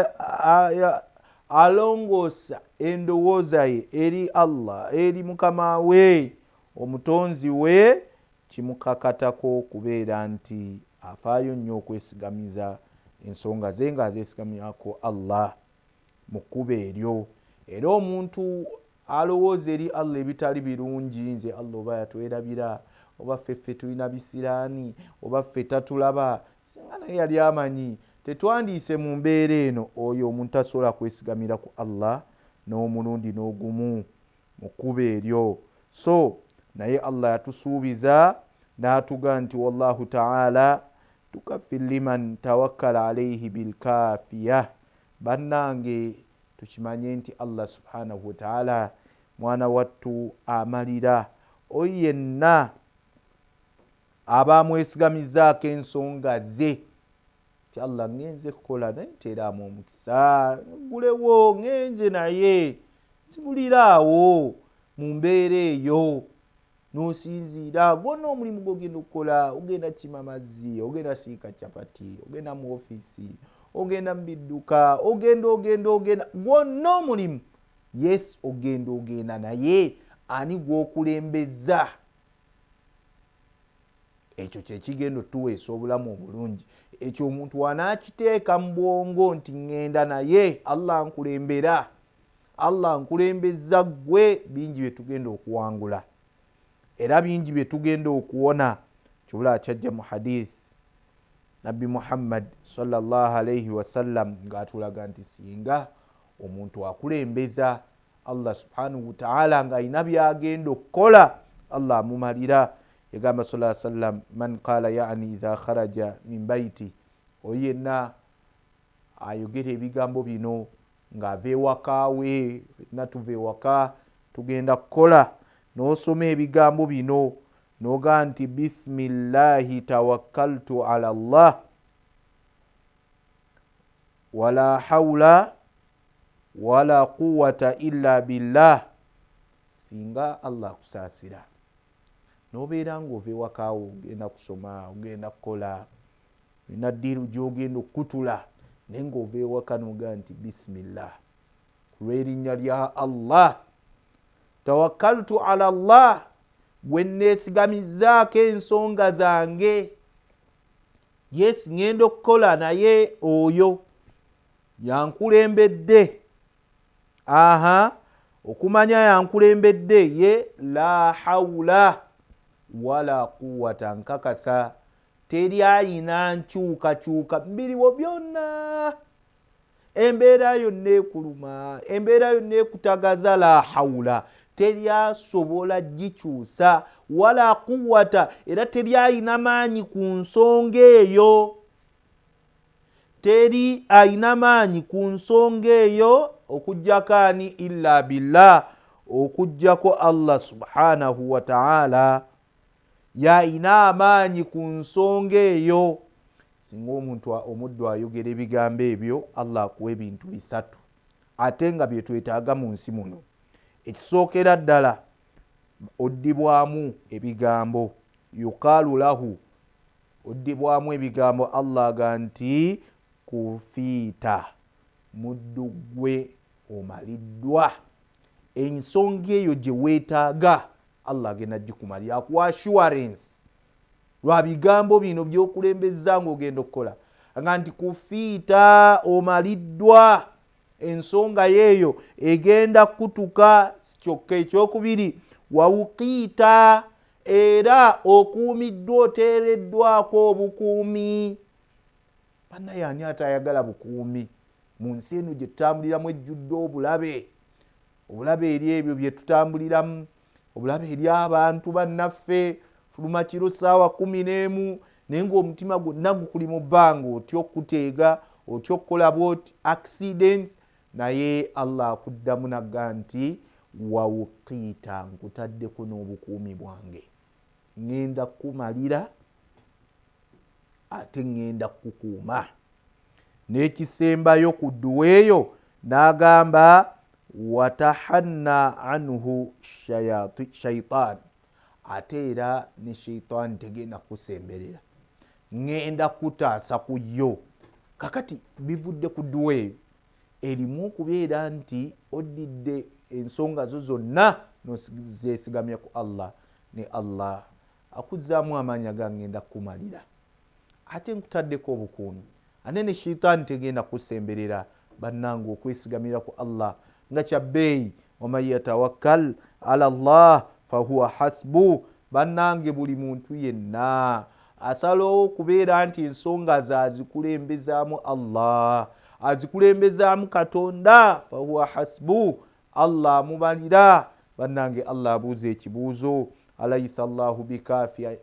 alongoosa endowooza ye eri Allah, eri mukama we omutonzi we, kimukakatako okubeera nti afaayo nnyo okwesigamiza ensonga ze nga azeesigamyako Allah mu kkubo eryo. Era omuntu alowooza eri Allah ebitali birungi, nze Allah oba yatwerabira, oba ffe tulina bisiraani, oba ffe tatulaba, singa naye yali amanyi tetwandiise mu mbeera eno, oyo omuntu asobola kwesigamira ku Allah n'omulundi n'ogumu mu kkubo eryo. So naye Allah yatusuubiza n'atuga nti wallahu ta'ala tukaffir liman tawakkala alayhi bilkafiya, bannange tukimanye nti Allah subhanahu wa ta'ala mwana wattu amalira oyo yenna aba mwesigamizaako ensonga ze ti Allah ngenze kukola naye nteeramu omukisa gulewo ngenze naye sibuliraawo mu mbeera eyo n'osinziira gwonna omulimu gw'ogenda okukola ogenda kima mazzi ogenda siika capati ogenda mu ofiisi ogenda mu bidduka ogenda gwonna omulimu yes ogenda naye ani gw'okulembeza ekyo kyekigenda otuweesa obulamu obulungi ekyo omuntu wanaakiteeka mu bwongo nti ŋŋenda naye Allah nkulembera Allah nkulembeza ggwe bingi bye tugenda okuwangula era bingi bye tugenda okuwona kyobula kyajja mu hadith Nabbi Muhammad sallallahu alayhi wasallam ng'atulaga nti singa omuntu akulembeza Allah subhanahu wa ta'ala ng'alina byagenda okukola Allah amumalira yagamba sallallahu alayhi wasallam man qala ya'ni idha kharaja min baiti oyo yenna ayogera ebigambo bino ng'ava ewaka we natuva ewaka tugenda kukola n'osoma ebigambo bino noga nti bismillahi tawakkaltu ala Allah wala hawla wala quwwata illa billah singa Allah kusaasira nobeera ng'ova ewakaawo ogenda kusoma ogenda kukola olina ddiiru gy'ogenda okutula naye ng'ova ewaka noga nti bismillah kulw'erinnya lya Allah tawakkaltu ala Allah gwe neesigamizaako ensonga zange yes ngenda okukola naye oyo yankulembedde okumanya yankulembedde ye la hawla wala quwwata nkakasa teri ayina nkyukakyuka biriwo byonna embeera yonna ekuluma embeera yonna ekutagaza la hawla teri asobola gikyusa wala quwwata era teri ayina maanyi ku nsonga eyo teri ayina maanyi ku nsonga eyo okujjako ani illa billah okujjako Allah subhanahu wa ta'ala yayina amaanyi ku nsonga eyo singa omuntu omuddu ayogera ebigambo ebyo Allah akuwa ebintu bisatu ate nga bye twetaaga mu nsi muno ekisookera ddala oddibwamu ebigambo yuqaalu lahu oddibwamu ebigambo Allah aga nti kufiita muddu gwe omaliddwa ensonga eyo gye weetaaga Allah agenda gikumalira akuwa assurance lwa bigambo bino by'okulembeza ng'ogenda okukola aga nti kufiita omaliddwa ensonga yeeyo egenda kutuka kyokka ekyokubiri wawuqiita era okuumiddwa oteereddwako obukuumi bannaye ani atayagala bukuumi mu nsi eno gye tutambuliramu ejjudde obulabe eri ebyo bye tutambuliramu obulabe eri abantu bannaffe fuluma kiro ssaawa 11 naye ng'omutima gwonna gukuli mu bbanga otya okuteega otya okukola bwoti accidents naye Allah akuddamu nagga nti wawuqiita nkutaddeko n'obukuumi bwange ŋŋenda kukumalira ate ŋŋenda kukukuuma n'ekisembayo ku dduwa eyo n'agamba watahanna anhu shaitan ate era ne shaitaani tegenda kusemberera ŋŋenda kutaasa ku yo kakati bivudde ku dduwa eyo erimu okubeera nti oddidde ensonga zo zonna nozeesigamya ku Allah ne Allah akuzzaamu amaanyi agangenda kukumalira ate nkutaddeko obukuumi ate ne shaitaani tegenda kusemberera bannange okwesigamira ku Allah nga kyabbeeyi waman yatawakkal ala Allah fahuwa hasbu bannange buli muntu yenna asalawo okubeera nti ensonga ze azikulembezaamu Allah azikulembezaamu Katonda fahuwa hasbu Allah amubalira bannange Allah abuuza ekibuuzo alaysa Allahu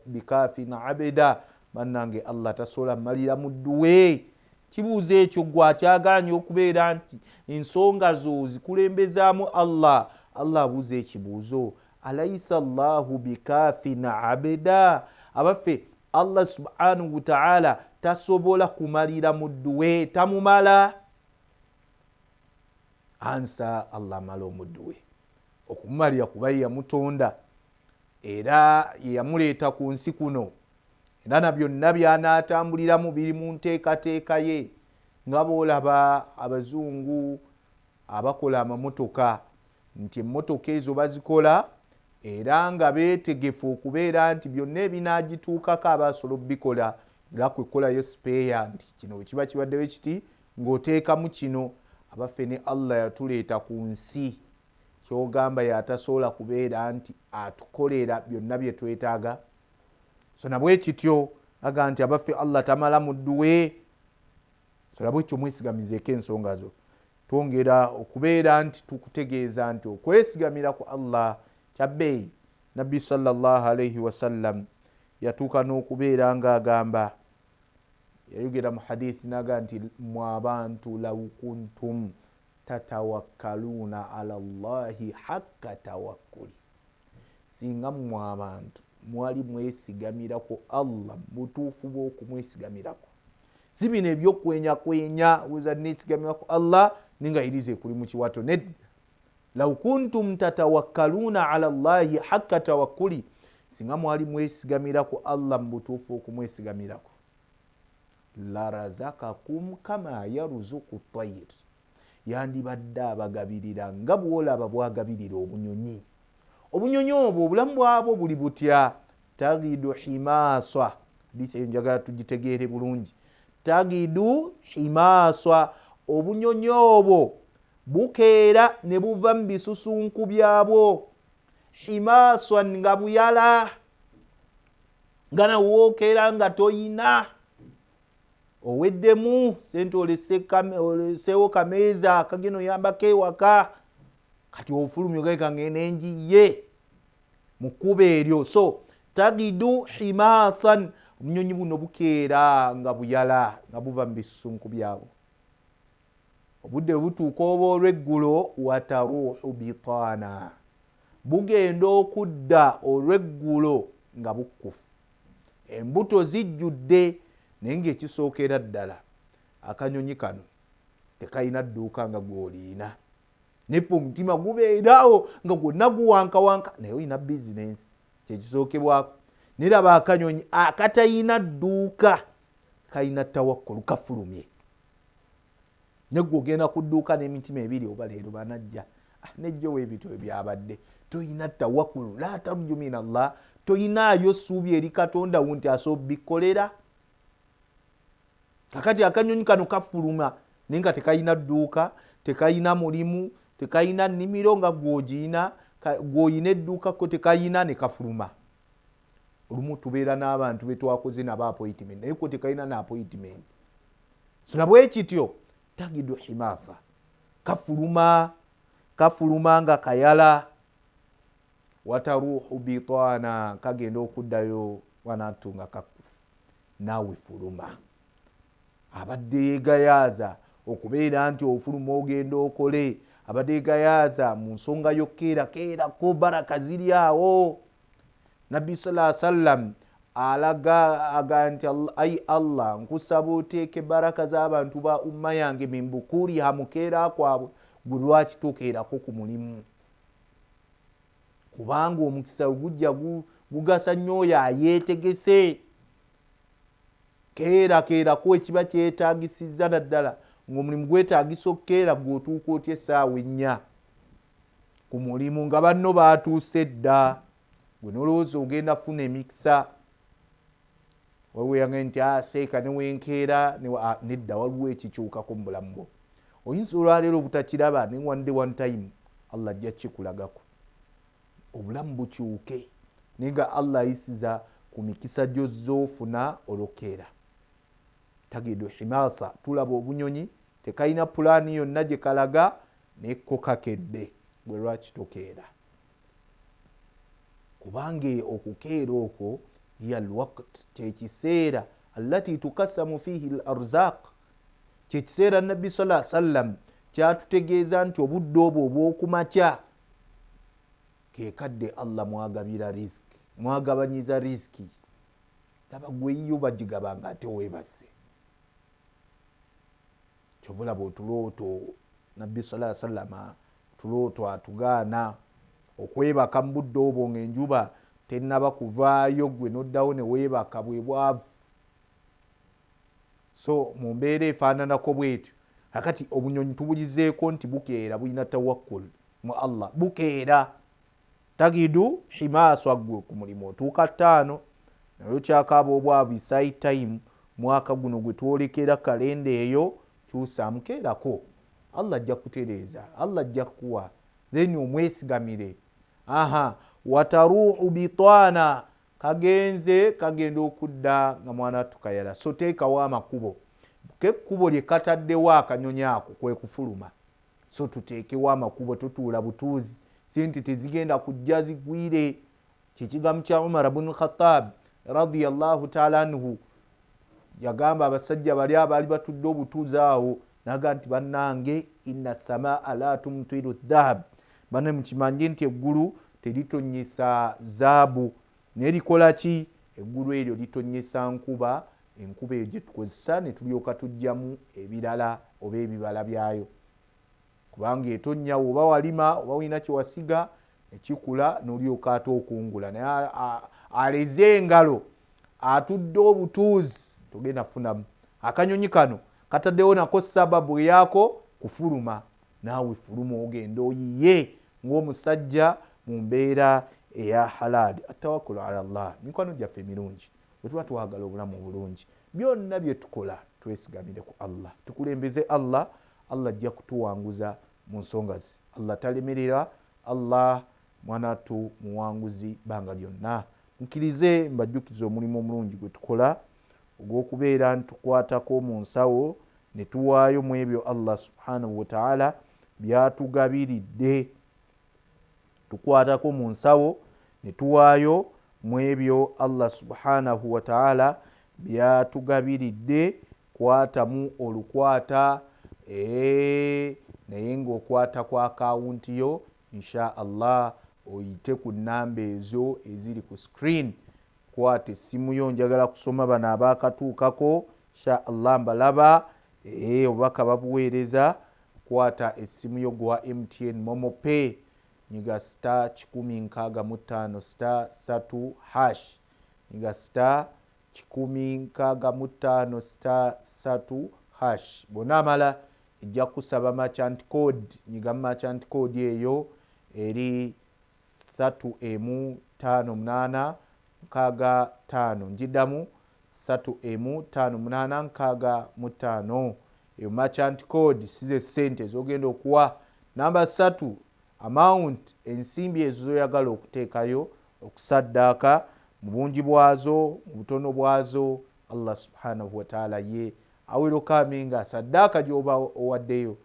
bikaafin abeda bannange Allah tasobola malira muddu we kibuuzo ekyo gwakyaganye okubeera nti ensonga zo zikulembezaamu Allah abuuza ekibuuzo alayisa Allahu bikaafin abda abaffe Allah subhanahu wa ta'ala tasobola kumalira muddu we tamumala ansa Allah amala omuddu we okumumalira kuba yamutonda era yamuleeta ku nsi kuno era na byonna byanaatambuliramu biri mu nteekateeka ye nga boolaba abazungu abakola amamotoka nti emmotoka ezo bazikola era nga beetegefu okubeera nti byonna ebinaagituukako abasobola obbikola nga kwekolayo sipeeya nti kino kiba kibaddeyo kiti ng'oteekamu kino abaffe ne Allah yatuleeta ku nsi kyogamba yatasobola kubeera nti atukolera byonna bye twetaaga so nabwe kityo aga nti abaffe Allah tamala muddu we so nabwe ekyo mwesigamizeeko ensonga zo twongera okubeera nti tukutegeeza nti okwesigamira ku Allah kyabbeeyi nabbi sallallahu alayhi wasallam yatuuka n'okubeera ng'agamba yayogera mu hadithi naga nti mwabantu law kuntum tatawakkaluuna ala Allahi hakka tawakkuli singa mwabantu mwali mwesigamirako Allah butuufu bw'okumwesigamirako si bino ebyokwenyakwenya weza nesigamirako Allah ningayirize kuli mu kiwato nedda law kuntum tatawakkaluuna ala Allahi hakka tawakkuli singa mwali mwesigamirako Allah butuufu okumwesigamirako larazakakum kama yaruzuku tayir yandibadde abagabirira nga bwolaba bwagabirira obunyonyi obunyonyi obwo obulamu bwabwo buli butya tagidu himaswa hadisi eyo njagala tugitegeere bulungi tagidu himaswa obunyonyi obwo bukeera ne buva mu bisusunku byabwo himaswa nga buyala nga nawokeera nga toyina oweddemu sente oleseewo kameeza akageno yambako ewaka kati ofulumya ogaika ngene njiye mu kkuba eryo so tagidu himasan obunyonyi buno bukeera nga buyala nga buva mu bisusunku byabwo obudde butuuka oba olweggulo wataruuhu bitana bugenda okudda olweggulo nga bukkufu embuto zijjudde naye ng'ekisookera ddala akanyonyi kano tekayina dduuka nga gw'oliina nefe omutima gubeerawo nga gwonna guwankawanka naye olina bizinensi kyekisookebwako neraba akanyonyi akatayina dduuka kayina tawakkulu kafulumye negwe ogenda ku dduuka n'emitima ebiri oba leero banajja nejjo weebito ebyabadde toyina tawakkulu la tarju min Allah toyinaayo ssuubi eri Katonda wo nti asobola bikkolera kakati akanyonyi kano kafuluma naye nga tekayina dduuka tekayina mulimu tekayina nnimiro nga gw'oyina edduuka ko tekayina ne kafuluma olumu tubeera n'abantu betwakoze nabo appointment naye ko tekayina na appointment so nabwe kityo tagidu himasa kafuluma nga kayala wataruuhu bitana kagenda okuddayo wanatu nga kakufu naawe fuluma abadde yeegayaaza okubeera nti ofuluma ogenda okole abadde yeegayaaza mu nsonga yokeerako baraka ziri awo nabbi sallallahu alaihi wasallam alaga nti ai Allah nkusaba oteeke baraka z'abantu ba umma yange mimbukuri hamukeera kwabwe gwe lwaki tokeerako ku mulimu kubanga omukisa gujja gugasa nnyo oyo ayeetegese keerako ekiba kyetaagisizza naddala ng'omulimu gwetaagisa okukeera gw'otuuka otya essaawa 4 ku mulimu nga banno baatuuse dda gwe nolowooza ogenda kufuna emikisa waweyange nti seeka newenkeera nedda waliwo ekikyukako mu bulamu bwo oyinza olwaleero obutakiraba ne one time Allah ajja kikulagako obulamu bukyuke naye nga Allah ayisiza ku mikisa gy'ozzoofuna olwokeera tagidu himasa tulaba obunyonyi tekayina pulaani yonna gye kalaga nekko kakedde gwe lwaki tokeera kubanga okukeera okwo hiya alwaqt kyekiseera allati tukasamu fihi al arzaq kyekiseera nabbi sallallahu alaihi wasallam kyatutegeeza nti obudde obwo obw'okumakya kekadde Allah mwagabira riziki, mwagabanyiza riziki. Laba gweyo bagigabanga ate weebase. Kyobulaba otulooto nabbi sallallahu alaihi wasallam tulooto atugaana okwebaka mu budde obwo ng'enjuba tennaba kuvaayo, gwe noddawo ne weebaka bwe bwavu. So mu mbeera efaananako bwetyo. Akati obunyonyi tubulizeeko nti bukeera bulina tawakkul mu Allah. Bukeera tagidu himaaswa gwe ku mulimu otuuka 5 nayo kyakaaba obwavu iside time mwaka guno gwe twolekera kalenda eyo kyusa mukeerako. Allah ajja kutereeza, Allah ajja kuwa, then omwesigamire. Wataruhu bitwana kagenda okudda nga mwana tukayala. So teekawo amakubo. Kekkubo lye kataddewo akanyonyi ako kwe kufuluma. So tuteekewo amakubo, tutuula butuuzi. Sente tezigenda kujja zigwire. Kikigamu kya Umar ibn Khattab radiyallahu ta'ala anhu. Yagamba abasajja bali abali batudde obutuuzi awo, naga nti bannange inna samaa la tumtiru dhahab. Bane mukimanye nti eggulu teritonyesa zaabu. Nerikola ki? Eggulu eryo litonyesa nkuba. Enkuba eyo gye tukozesa ne tulyoka tujjamu ebirala oba ebibala byayo. Kubanga etonnya oba walima oba walina kyewasiga ekikula n'olyoka ate okungula. Naye aleze engalo atudde obutuuzi togenda funamu. Akanyonyi kano kataddewo nako sababu yako kufuluma. Naawe fuluma ogenda oyiye ng'omusajja mu mbeera eya halali. Atawakkulu ala Allah. Mikwano gyaffe mirungi. Bwe tuba twagala obulamu obulungi, byonna bye tukola twesigamire ku Allah. Tukulembeze Allah, Allah ajja kutuwanguza mu nsonga ze. Allah talemerera, Allah mwanatu muwanguzi banga lyonna. Nkirize mbajjukiza omulimu omulungi gwe tukola ogw'okubeera ntukwatako mu nsawo ne tuwaayo mu ebyo Allah subhanahu wa ta'ala byatugabiridde. Tukwatako mu nsawo ne tuwaayo mu ebyo Allah subhanahu wa ta'ala byatugabiridde. Kwatamu olukwata naye ng'okwata kwa akawunti yo insha Allah oyite ku nnamba ezo eziri ku screen. Kwata essimu yo, njagala kusoma bano abaakatuukako insha Allah mbalaba obubaka babuweereza. Kwata essimu yo gwa MTN Momo Pay, nyiga star 165 star 3 hash, nyiga star 165 star 3 hash. Bonamala ejja kusaba merchant code, nyiga merchant code eyo eri 3M5865. Njidamu 3M5865. Eyo merchant code size sente zogenda okuwa. Namba 3 amount, ensimbi ezo zoyagala okuteekayo okusaddaaka mu bungi bwazo mu butono bwazo. Allah subhanahu wa ta'ala ye awerokaame nga saddaaka gy'oba owaddeyo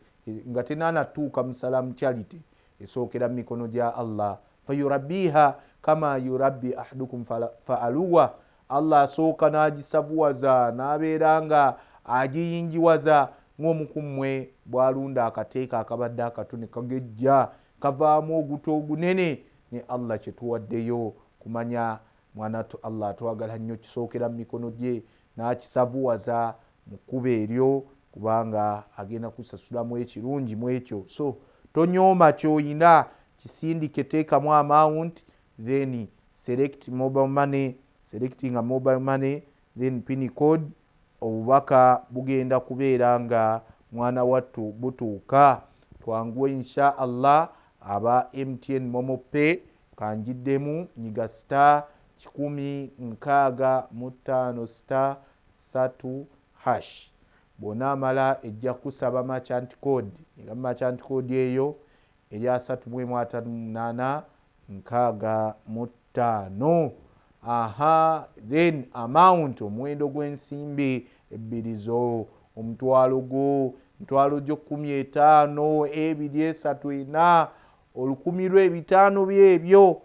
nga tenaanatuuka musalamu charity esookera mu mikono gya Allah. Fayurabbiha kama yurabbi ahadukum fa'aluwa. Allah asooka n'agisavuwaza n'abeera nga agiyingiwaza ng'omukummwe bw'alunda akateeka akabadde akatone kagejja kavaamu oguto ogunene. Ne Allah kyetuwaddeyo kumanya mwanatu Allah atwagala nnyo, kisookera mu mikono gye n'akisavuwaza mu kkuba eryo, kubanga agenda kusasulamu ekirungi mu ekyo. So tonyooma ky'oyina, kisindike, teekamu amount, then select mobile money, selecting a mobile money, then pin code. Obubaka bugenda kubeera nga mwana wattu butuuka. Twanguwe insha Allah aba MTN Momo Pay kanjiddemu nyiga star 165 star 3 hash. Bonamala ejja kusaba merchant code, nyiga merchant code eyo eri 3M5865. Then amount, omuwendo gw'ensimbi ebbirizo, omutwalo gwo, mitwalo gyo 15, 2, 3, 4, 1,500 byebyo.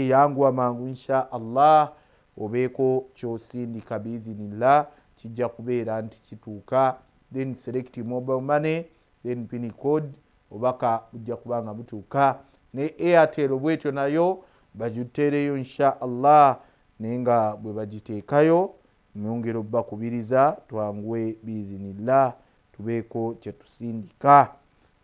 Yanguwa mangu insha Allah obeeko kyosindika biidhinillah, kijja kubeera nti kituuka then select mobile money, then pin code, obaka bujja kubanga butuuka. Ne Airtel bwetyo nayo bagitereyo insha Allah, nenga bwe bagiteekayo myongero bakubiriza twanguwe biizinillah tubeeko kyetusindika.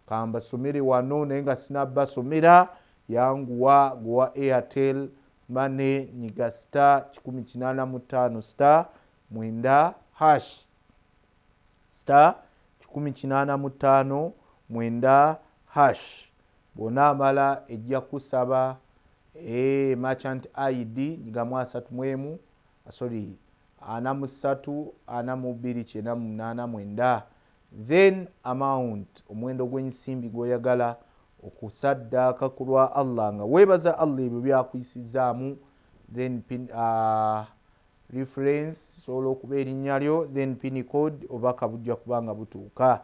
Kambasomere wano nenga sinabasomera yanguwa gwa Airtel Money nyiga star 185 star mwenda hash star 185 mwenda hash. Bona mala ejja kusaba merchant ID nyiga mwasatu mwemu sorry ana musatu ana mubiri chena munana mwenda, then amount omwendo gwensimbi goyagala okusaddaka kulwa Allah nga webaza Allah ebyo byakuyisizaamu, then pin reference solo kuberi nyalyo, then pin code obaka bujja kubanga butuuka.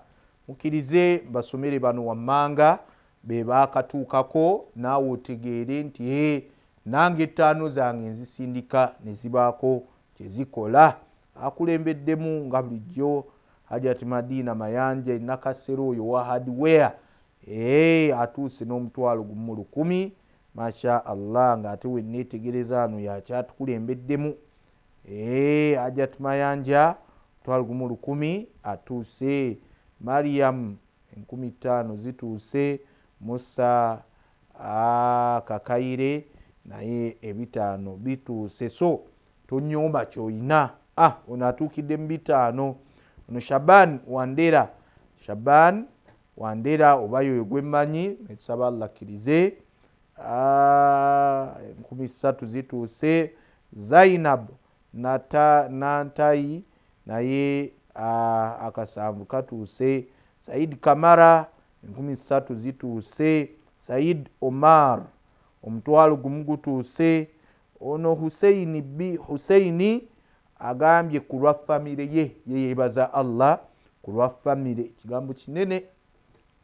Mukirize basomere bano wammanga beba akatuukako naawe otegeere nti nange ttaano zange nzisindika ne zibaako kyezikola. Akulembeddemu nga bulijjo Hajati Madina Mayanja nakasero oyo wa hardware atuuse n'Om1,100 masha Allah nga ate wenneetegereza ano yakyatukulembeddemu. Hajati Mayanja 1,100 atuuse, Mariam 5,000 zituuse, Musa Kakaire naye 5 bituuse. So tonyomba kyoyina ono atuukidde mu 5. Ono Shaban Wandera oba yoyo gwemmanyi netusaba Allah akkirize 3,000 zituuse. Zainab Nantayi naye 7 katuuse. Said Kamara 3,000 zituuse. Said Omar 1,000 gutuuse. Ono Huseini agambye ku lwa famire ye yebaza Allah ku lwa famire, kigambo kinene.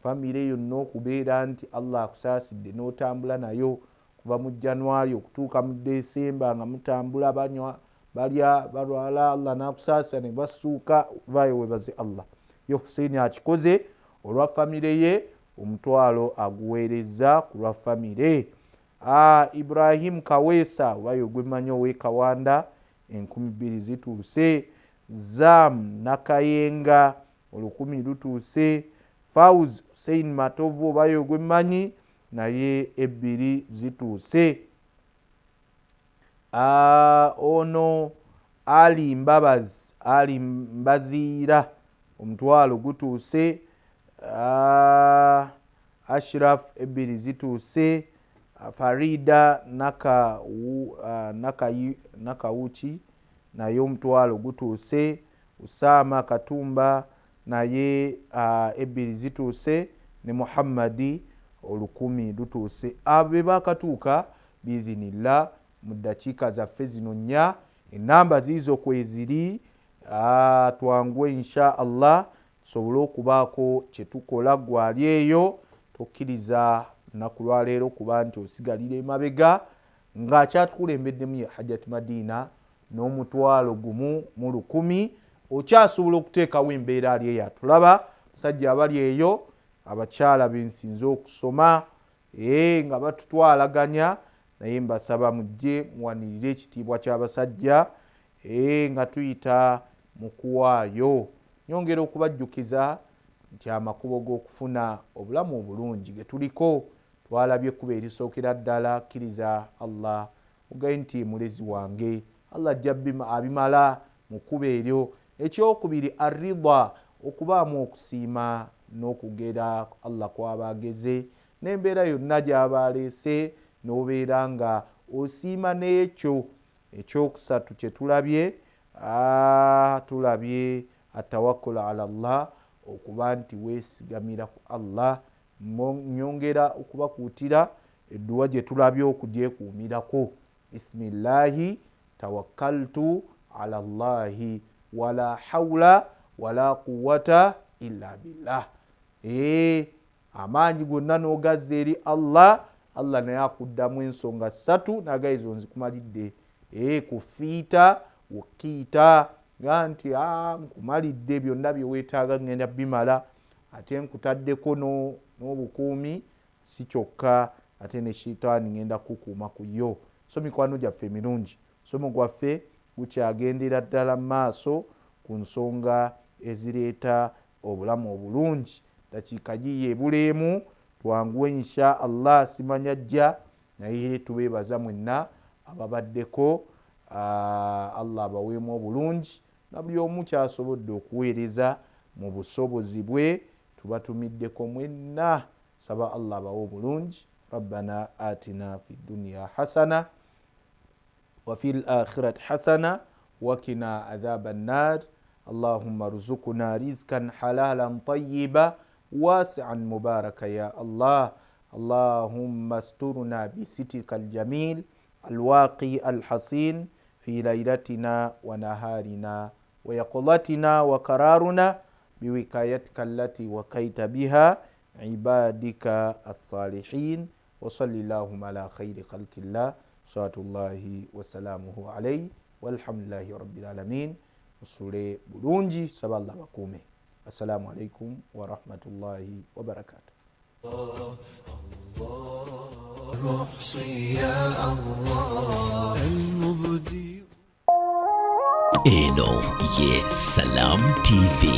Famire yonna okubeera nti Allah akusaasidde n'otambula nayo kuva mu January okutuuka mu December nga mutambula, banywa balya balwala, Allah n'akusaasa ne basuuka, vayo webaze Allah. Yo Huseini akikoze olwa famire ye, 1,000 aguweereza ku lwa famire. Ibrahim Kaweesa wayo gwemmanyi ow'Ekawanda 2,000 zituuse. Zam Nakayenga 1,000 lutuuse. Fauz Hussein Matovu wayo gwemmanyi naye 2 zituuse. Ono Ali Mbaziira 1,000 gutuuse. Ashraf 2 zituuse. Farida Nakawuchi naye 1,000 gutuuse. Usama Katumba naye 2 zituuse. Ne Muhammadi 1,000 lutuuse. Abe bakatuuka biizinillah mu ddakiika zaffe zino 4. Enamba ziizo kweziri, twanguwe insha Allah tusobole okubaako kyetukola. Gwali eyo tokkiriza lunaku lwaleero kuba nti osigalira emabega ng'akyatukulembeddemu ye Hajati Madina n'1,100 okyasobola okuteekawo embeera ali eyo atulaba. Basajja abali eyo abakyala bensinze okusoma nga batutwalaganya, naye mbasaba mujje muwanirire ekitiibwa ky'abasajja nga tuyita mu kuwaayo. Nyongera okubajjukiza nti amakubo g'okufuna obulamu obulungi ge tuliko twalabye ekkubo erisookera ddala. Kkiriza Allah ogaye nti mulezi wange Allah ajja abimala mu kkubo eryo. Ekyokubiri arida, okubaamu okusiima n'okugera Allah kwaba ageze n'embeera yonna gy'abaleese n'obeera nga osiima n'ekyo. Ekyokusatu kye tulabye atawakkul ala Allah, okuba nti weesigamira ku Allah. Nyongera okubakuutira edduwa gye tulabye okugyekuumirako. Bismillahi tawakkaltu ala Allahi wala hawla wala quwwata illa billah. Amaanyi gonna n'ogazza eri Allah, Allah naye akuddamu ensonga 3 naga ezo nzikumalidde. Kufiita, wukiita nga nti nkumalidde byonna byeweetaaga ngenda bimala ate nkutaddeko n'obukuumi si kyokka ate ne shitaani ngenda kukuuma ku yo. So mikwano gyaffe mirungi, somo gwaffe gukyagendera ddala maaso ku nsonga ezireeta obulamu obulungi. Dakiika giye ebuleemu twanguwe insha Allah, simanya jja naye tubeebaza mwenna ababaddeko. Allah abaweemu obulungi na buli omu kyasobodde okuweereza mu busobozi bwe, tubatumiddeko mwenna. Saba Allah abawe obulungi. Rabbana atina fi dunya hasana wa fil akhirati hasana wa qina adhaban nar. Allahumma rzuqna rizqan halalan tayyiba wasi'an mubaraka ya Allah. Allahumma asturna bisitrika aljamil alwaqi alhasin fi laylatina wa naharina wa yaqlatina wa qararuna biwikayatika allati wakaita biha ibadika as-salihin. Wa sallallahu ala khayri khalqillah salatullahi wa salamuhu alayhi walhamdulillahi rabbil alamin. Usule bulungi, saba Allah bakume. Assalamu alaikum wa rahmatullahi wa barakatuh. Eno ye Salam TV.